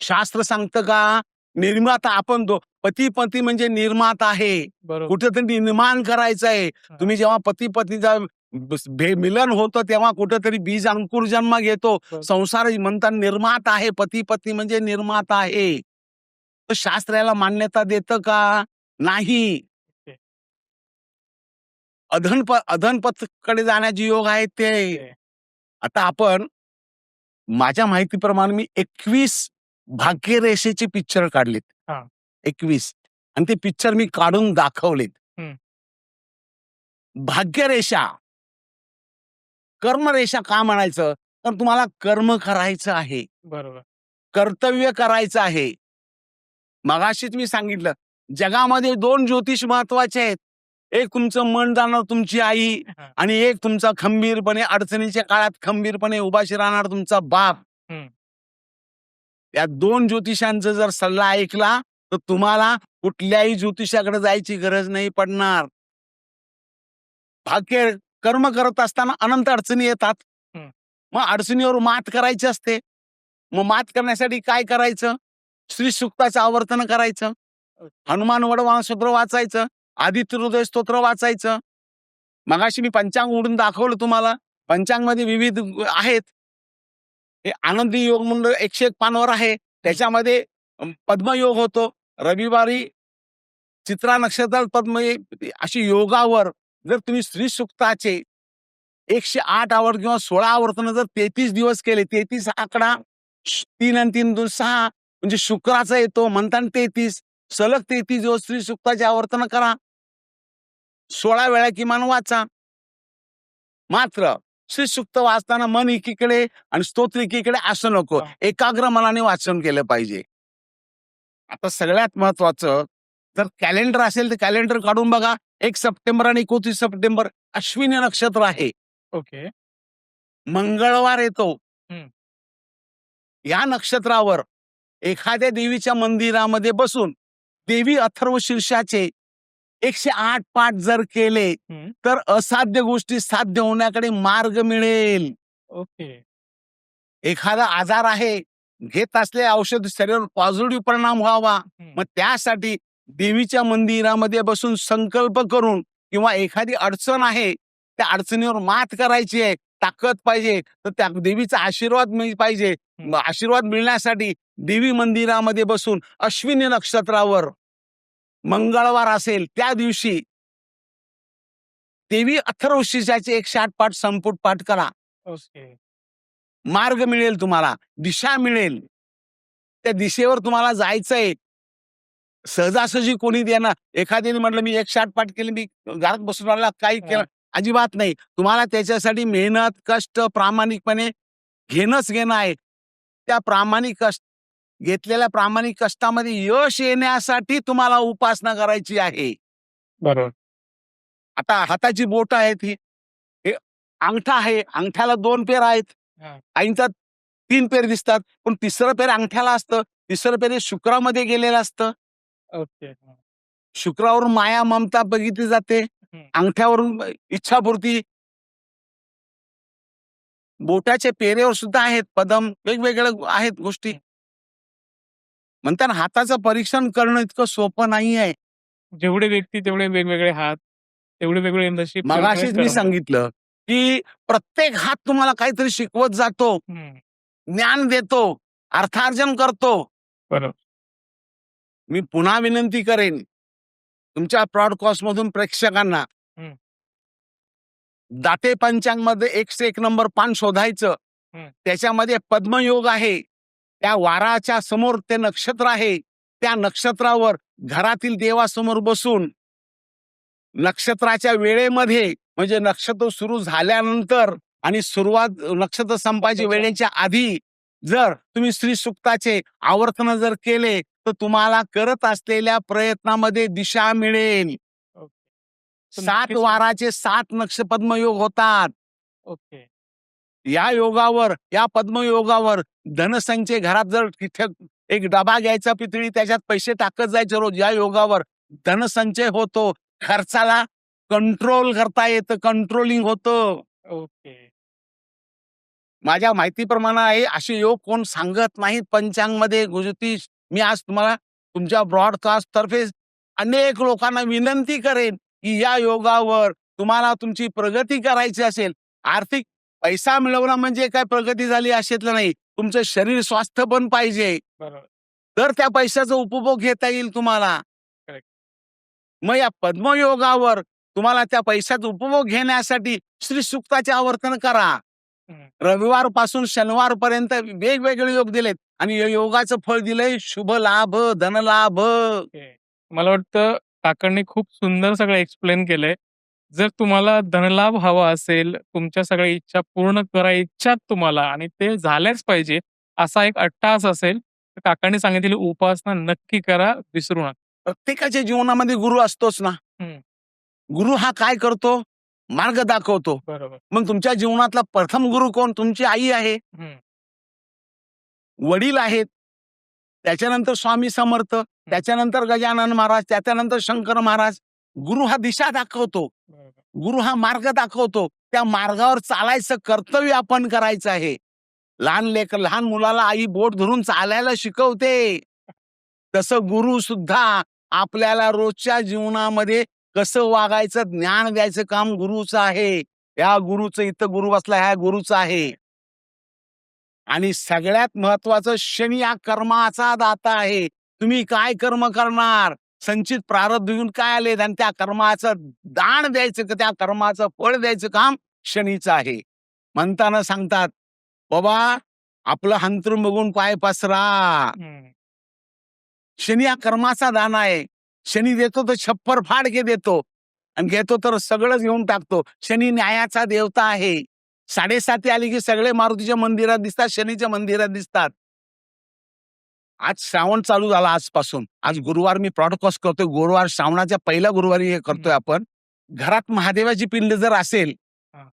शास्त्र सांगतं का, निर्माता आपण पती पती म्हणजे निर्माता आहे. बरोबर. कुठेतरी निर्माण करायचं आहे. हां. तुम्ही जेव्हा पती पत्नीचा मिलन होतं तेव्हा कुठेतरी बीज अंकुर जन्म घेतो. बरोबर. संसार म्हणतात निर्माता आहे. पती पत्नी म्हणजे निर्माता आहे. तर शास्त्र याला मान्यता देतं का? नाही. ओके. अधनपथकडे जाण्याचे योग आहेत ते. ओके. आता आपण माझ्या माहितीप्रमाणे मी 21 भाग्यरेषेचे पिक्चर काढलेत. हां. 21 आणि ते पिक्चर मी काढून दाखवलेत. हं. भाग्यरेषा, कर्मरेषा का म्हणायचं? तर तुम्हाला कर्म करायचं आहे, बरोबर. कर्तव्य करायचं आहे. मगाशीच मी सांगितलं, जगामध्ये 2 ज्योतिष महत्वाचे आहेत. एक तुमचं मन जाणार तुमची आई हां. आणि एक तुमचा खंबीरपणे अडचणीच्या काळात खंबीरपणे उभाशी राहणार तुमचा बाप. हं. या 2 ज्योतिषांचा जर सल्ला ऐकला, तर तुम्हाला कुठल्याही ज्योतिषाकडे जायची गरज नाही पडणार. भाग्य कर्म करत असताना अनंत अडचणी येतात. हं. मग अडचणीवर मात करायची असते. मग मात करण्यासाठी काय करायचं? श्री सुक्ताचं आवर्तन करायचं. हनुमान वडवान स्तोत्र वाचायचं. आदित्य हृदय स्तोत्र वाचायचं. मगाशी मी पंचांग उघडून दाखवलं तुम्हाला. पंचांगमध्ये विविध आहेत. हे आनंदी योग म्हणून 101 पानावर आहे. त्याच्यामध्ये पद्मयोग होतो. रविवारी चित्रा नक्षत्रात पद्म अशी योगावर जर तुम्ही श्री सुक्ताचे 108 आवर्त किंवा 16 आवर्तन जर 33 दिवस केले, 33 आकडा 3 आणि 3 2 6 म्हणजे शुक्राचा येतो म्हणताना 33 सलग 33 दिवस श्री सुक्ताचे आवर्तन करा. 16 वेळा किमान वाचा. मात्र श्री सुक्त वाचताना मन एकीकडे आणि स्तोत्र एकीकडे असं नको. एकाग्र मनाने वाचन केलं पाहिजे. आता सगळ्यात महत्वाचं, जर कॅलेंडर असेल तर कॅलेंडर काढून बघा. 1 सप्टेंबर आणि 29 सप्टेंबर अश्विनी नक्षत्र आहे. ओके. मंगळवार येतो. हं. या नक्षत्रावर एखाद्या देवीच्या मंदिरामध्ये बसून देवी अथर्व शीर्षाचे 108 पाठ जर केले, हं. तर असाध्य गोष्टी साध्य होण्याकडे मार्ग मिळेल. ओके. एखादा आजार आहे, घेत असलेले औषध शरीरावर पॉझिटिव्ह परिणाम व्हावा, हं. मग त्यासाठी देवीच्या मंदिरामध्ये बसून संकल्प करून किंवा एखादी अडचण आहे, त्या अडचणीवर मात करायची आहे, ताकद पाहिजे, तर त्या देवीचा आशीर्वाद पाहिजे. हं. आशीर्वाद मिळण्यासाठी देवी मंदिरामध्ये बसून अश्विनी नक्षत्रावर मंगळवार असेल त्या दिवशी देवी अथर्व शीर्षाचे 108 पाठ संपुट पाठ करा. ओके. मार्ग मिळेल तुम्हाला, दिशा मिळेल. त्या दिशेवर तुम्हाला जायचंय. सहजासहजी कोणी देणार. एखाद्याने म्हटलं मी 108 पाठ केले, मी घरात बसून राहिला, काही केलं, हां. अजिबात नाही. तुम्हाला त्याच्यासाठी मेहनत, कष्ट, प्रामाणिकपणे घेणंच घेणं आहे. त्या प्रामाणिक कष्ट घेतलेल्या प्रामाणिक कष्टामध्ये यश येण्यासाठी तुम्हाला उपासना करायची आहे. बरोबर. आता हाताची बोटं आहेत ही, हे अंगठा आहे, अंगठ्याला 2 पेर आहेत. हां. आईंचा 3 पेर दिसतात, पण तिसरं पेर अंगठ्याला असतं. तिसरं पेर हे शुक्रामध्ये गेलेलं असतं. ओके. हां. शुक्रावरून माया, ममता बघितली जाते. हं. अंगठ्यावरून इच्छापूर्ती. बोटाच्या पेरेवर सुद्धा आहेत पदम, वेगवेगळ्या आहेत गोष्टी. म्हणताना हाताचं परीक्षण करणं इतकं सोपं नाही आहे. जेवढे व्यक्ती तेवढे वेगवेगळे हात, तेवढे वेगळे नशीब. मगाशीच मी सांगितलं, की प्रत्येक हात तुम्हाला काहीतरी शिकवत जातो, हं. ज्ञान देतो, अर्थार्जन करतो. बरोबर. मी पुन्हा विनंती करेन तुमच्या ब्रॉडकास्टमधून प्रेक्षकांना, हं. दाते पंचांगमध्ये 101 नंबर पान शोधायचं. हं. त्याच्यामध्ये पद्मयोग आहे. त्या वाराच्या समोर ते नक्षत्र आहे. त्या नक्षत्रावर घरातील देवासमोर बसून नक्षत्राच्या वेळेमध्ये, म्हणजे नक्षत्र सुरू झाल्यानंतर आणि नक्षत्र संपायच्या वेळेच्या आधी जर तुम्ही श्री सुक्ताचे आवर्तन जर केले, तर तुम्हाला करत असलेल्या प्रयत्नामध्ये दिशा मिळेल. ओके. 7 वाराचे 7 पद्मयोग होतात. ओके. या योगावर, या पद्मयोगावर धनसंचय घरात जर तिथे एक डबा घ्यायचा पितळी, त्याच्यात पैसे टाकत जायचे रोज. या योगावर धनसंचय होतो. खर्चाला कंट्रोल करता येतं, कंट्रोलिंग होतं. ओके. माझ्या माहितीप्रमाणे आहे, असे योग कोण सांगत नाहीत पंचांगमध्ये. ज्योतिष मी आज तुम्हाला तुमच्या ब्रॉडकास्ट तर्फे अनेक लोकांना विनंती करेन, की या योगावर तुम्हाला तुमची प्रगती करायची असेल, आर्थिक पैसा मिळवणं म्हणजे काय प्रगती झाली असेतलं नाही. तुमचं शरीर स्वास्थ्य पण पाहिजे. बरोबर. तर त्या पैशाचा उपभोग घेता येईल तुम्हाला. करेक्ट. मग या पद्मयोगावर तुम्हाला त्या पैशाचा उपभोग घेण्यासाठी श्री सुक्ताचे आवर्तन करा. हं. रविवारपासून शनिवारपर्यंत वेगवेगळे योग दिलेत आणि या योगाचं फळ दिलंय शुभ लाभ, धनलाभ. ओके. मला वाटतं काकांनी खूप सुंदर सगळं एक्सप्लेन केलंय. जर तुम्हाला धनलाभ हवा असेल, तुमच्या सगळ्या इच्छा पूर्ण करायच्यात तुम्हाला आणि ते झाल्याच पाहिजे, असा एक अट्टहास असेल, तर काकांनी सांगितलेली उपासना नक्की करा, विसरू नका. प्रत्येकाच्या जीवनामध्ये गुरु असतोच ना. हं. गुरु हा काय करतो? मार्ग दाखवतो. बरोबर. मग तुमच्या जीवनातला प्रथम गुरु कोण? तुमची आई आहे, हं. वडील आहेत, त्याच्यानंतर स्वामी समर्थ, त्याच्यानंतर गजानन महाराज, त्याच्यानंतर शंकर महाराज. गुरु हा दिशा दाखवतो. बरोबर. गुरु हा मार्ग दाखवतो. त्या मार्गावर चालायचं कर्तव्य आपण करायचं आहे. लहान मुलाला आई बोट धरून चालायला शिकवते. तसं गुरु सुद्धा आपल्याला रोजच्या जीवनामध्ये कसं वागायचं ज्ञान द्यायचं काम गुरुचं आहे. या गुरुचं इथं गुरु बसला ह्या गुरुचं आहे. आणि सगळ्यात महत्वाचं शनी हा कर्माचा दाता आहे. तुम्ही काय कर्म करणार? संचित प्रारब्ध घेऊन काय आले आणि त्या कर्माचं दान द्यायचं का त्या कर्माचं फळ द्यायचं काम शनीचं आहे. म्हणताना सांगतात, बाबा आपलं अंथरूण बघून पाय पसरा. हं. शनी हा कर्माचा दाना आहे. शनी देतो तर छप्पर फाडके देतो आणि घेतो तर सगळंच घेऊन टाकतो. शनी न्यायाचा देवता आहे. 7:30 आली की सगळे मारुतीच्या मंदिरात दिसतात, शनीच्या मंदिरात दिसतात. आज श्रावण चालू झाला आजपासून. आज गुरुवार मी ब्रॉडकास्ट करतोय. गुरुवार श्रावणाच्या पहिल्या गुरुवारी हे करतोय आपण. घरात महादेवाची पिंड जर असेल, हां.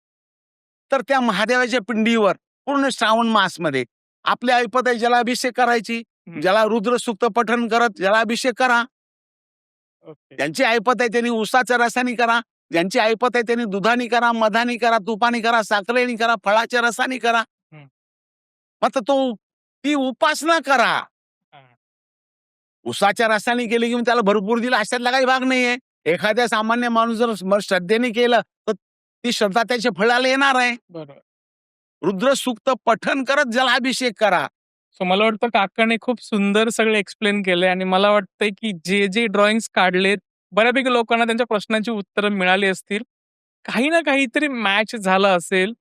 तर त्या महादेवाच्या पिंडीवर पूर्ण श्रावण मासमध्ये आपल्या ऐपत जलाभिषेक करायची. हं. ज्याला रुद्र सूक्त पठण करत जलाभिषेक करा. ओके. ज्यांची ऐपत आहे त्यांनी उसाच्या रसाने करा. ज्यांची ऐपत आहे त्यांनी दुधाने करा, मधाने करा, तुपाने करा, साखरेने करा, फळाच्या रसाने करा. हं. मात्र ती उपासना करा. हां. उसाच्या रसाने केली की मग त्याला भरपूर दिलं अशातला काही भाग नाहीये. एखाद्या सामान्य माणूस जर श्रद्धेने केलं तर ती श्रद्धा त्याच्या फळाला येणार आहे. बरोबर. रुद्र सूक्त पठण करत जलाभिषेक करा. सो मला वाटतं काकाने खूप सुंदर सगळं एक्सप्लेन केलंय आणि मला वाटतंय की जे ड्रॉइंग्स काढलेत, बऱ्यापैकी लोकांना त्यांच्या प्रश्नांची उत्तरं मिळाली असतील. काही ना काहीतरी मॅच झालं असेल.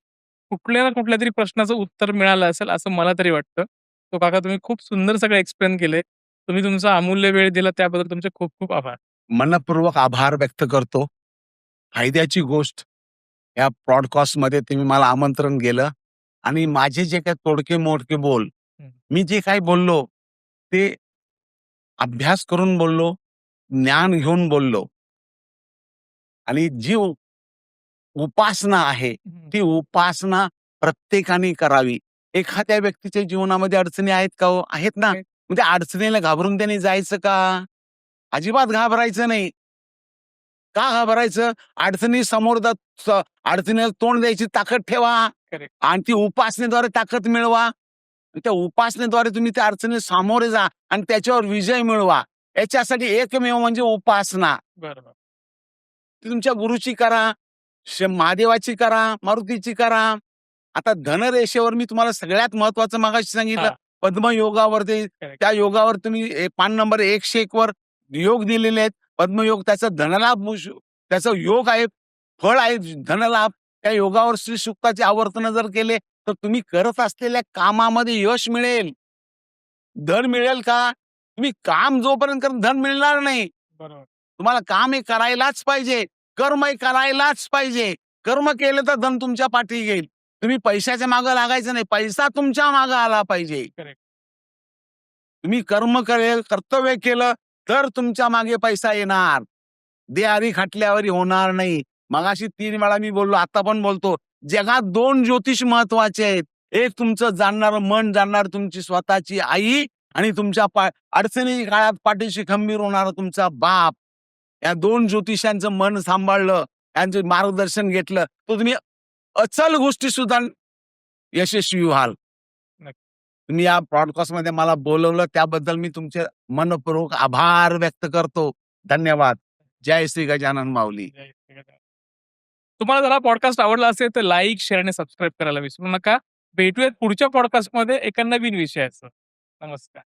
कुठल्या ना कुठल्यातरी प्रश्नाचं उत्तर मिळालं असेल, असं मला तरी वाटतं. सो काका तुम्ही खूप सुंदर सगळं एक्सप्लेन केलंय. तुम्ही तुमचा अमूल्य वेळ दिला त्याबद्दल तुमचे खूप खूप आभार. मनपूर्वक आभार व्यक्त करतो. फायद्याची गोष्ट या ब्रॉडकास्टमध्ये तुम्ही मला आमंत्रण केलं आणि माझे जे काही तोडके-मोडके बोल, हं. मी जे काही बोललो ते अभ्यास करून बोललो, ज्ञान घेऊन बोललो आणि जी उपासना आहे, हं. ती उपासना प्रत्येकाने करावी. एखाद्या व्यक्तीच्या जीवनामध्ये अडचणी आहेत का हो? आहेत ना. आहेत. मग त्या अडचणीला घाबरून त्यांनी जायचं का? अजिबात घाबरायचं नाही. का घाबरायचं? अडचणी समोर अडचणीला तोंड द्यायची ताकद ठेवा करेक्ट. आणि ती उपासनेद्वारे ताकद मिळवा. आणि त्या उपासनेद्वारे तुम्ही त्या अडचणी सामोरे जा आणि त्याच्यावर विजय मिळवा. याच्यासाठी एकमेव म्हणजे उपासना. बरोबर. ती तुमच्या गुरुची करा, महादेवाची करा, मारुतीची करा. आता धनरेषेवर मी तुम्हाला सगळ्यात महत्वाचं मगाशी सांगितलं हां. पद्मयोगावरती करेक्ट. त्या योगावर तुम्ही पान नंबर 101 वर योग दिलेले आहेत. पद्मयोग त्याचा धनलाभ त्याचा योग आहे, फळ आहे धनलाभ. त्या योगावर श्री सूक्ताचे आवर्तन जर केले तर तुम्ही करत असलेल्या कामामध्ये यश मिळेल. धन मिळेल का? तुम्ही काम जोपर्यंत करत धन मिळणार नाही. बरोबर. तुम्हाला काम हे करायलाच पाहिजे. कर्म हे करायलाच पाहिजे. कर्म केलं तर धन तुमच्या पाठी येईल. तुम्ही पैशाच्या मागे लागायचं नाही. पैसा तुमच्या मागे आला पाहिजे. करेक्ट. तुम्ही कर्तव्य केलं तर तुमच्या मागे पैसा येणार. देहारी खाटल्यावर होणार नाही. मगाशी 3 वेळा मी बोललो, आता पण बोलतो. जगात 2 ज्योतिष महत्वाचे आहेत. एक तुमचं जाणणारं मन, जाणणार तुमची स्वतःची आई आणि तुमच्या अडचणी काळात पाठीशी खंबीर होणारा तुमचा बाप. या 2 ज्योतिषांचं मन सांभाळलं, यांचं मार्गदर्शन घेतलं, तर तुम्ही अचल गोष्टी सुद्धा यशस्वी व्हाल. नक्की. तुम्ही या ब्रॉडकास्टमध्ये मला बोलवलं त्याबद्दल मी तुमचे मनपूर्वक आभार व्यक्त करतो. धन्यवाद. जय श्री गजानन माऊली. जय श्री गजानन. तुम्हाला जर हा पॉडकास्ट आवडला असेल तर लाईक, शेअर आणि सबस्क्राईब करायला विसरू नका. भेटूयात पुढच्या पॉडकास्टमध्ये एका नवीन विषयाचं. नमस्कार.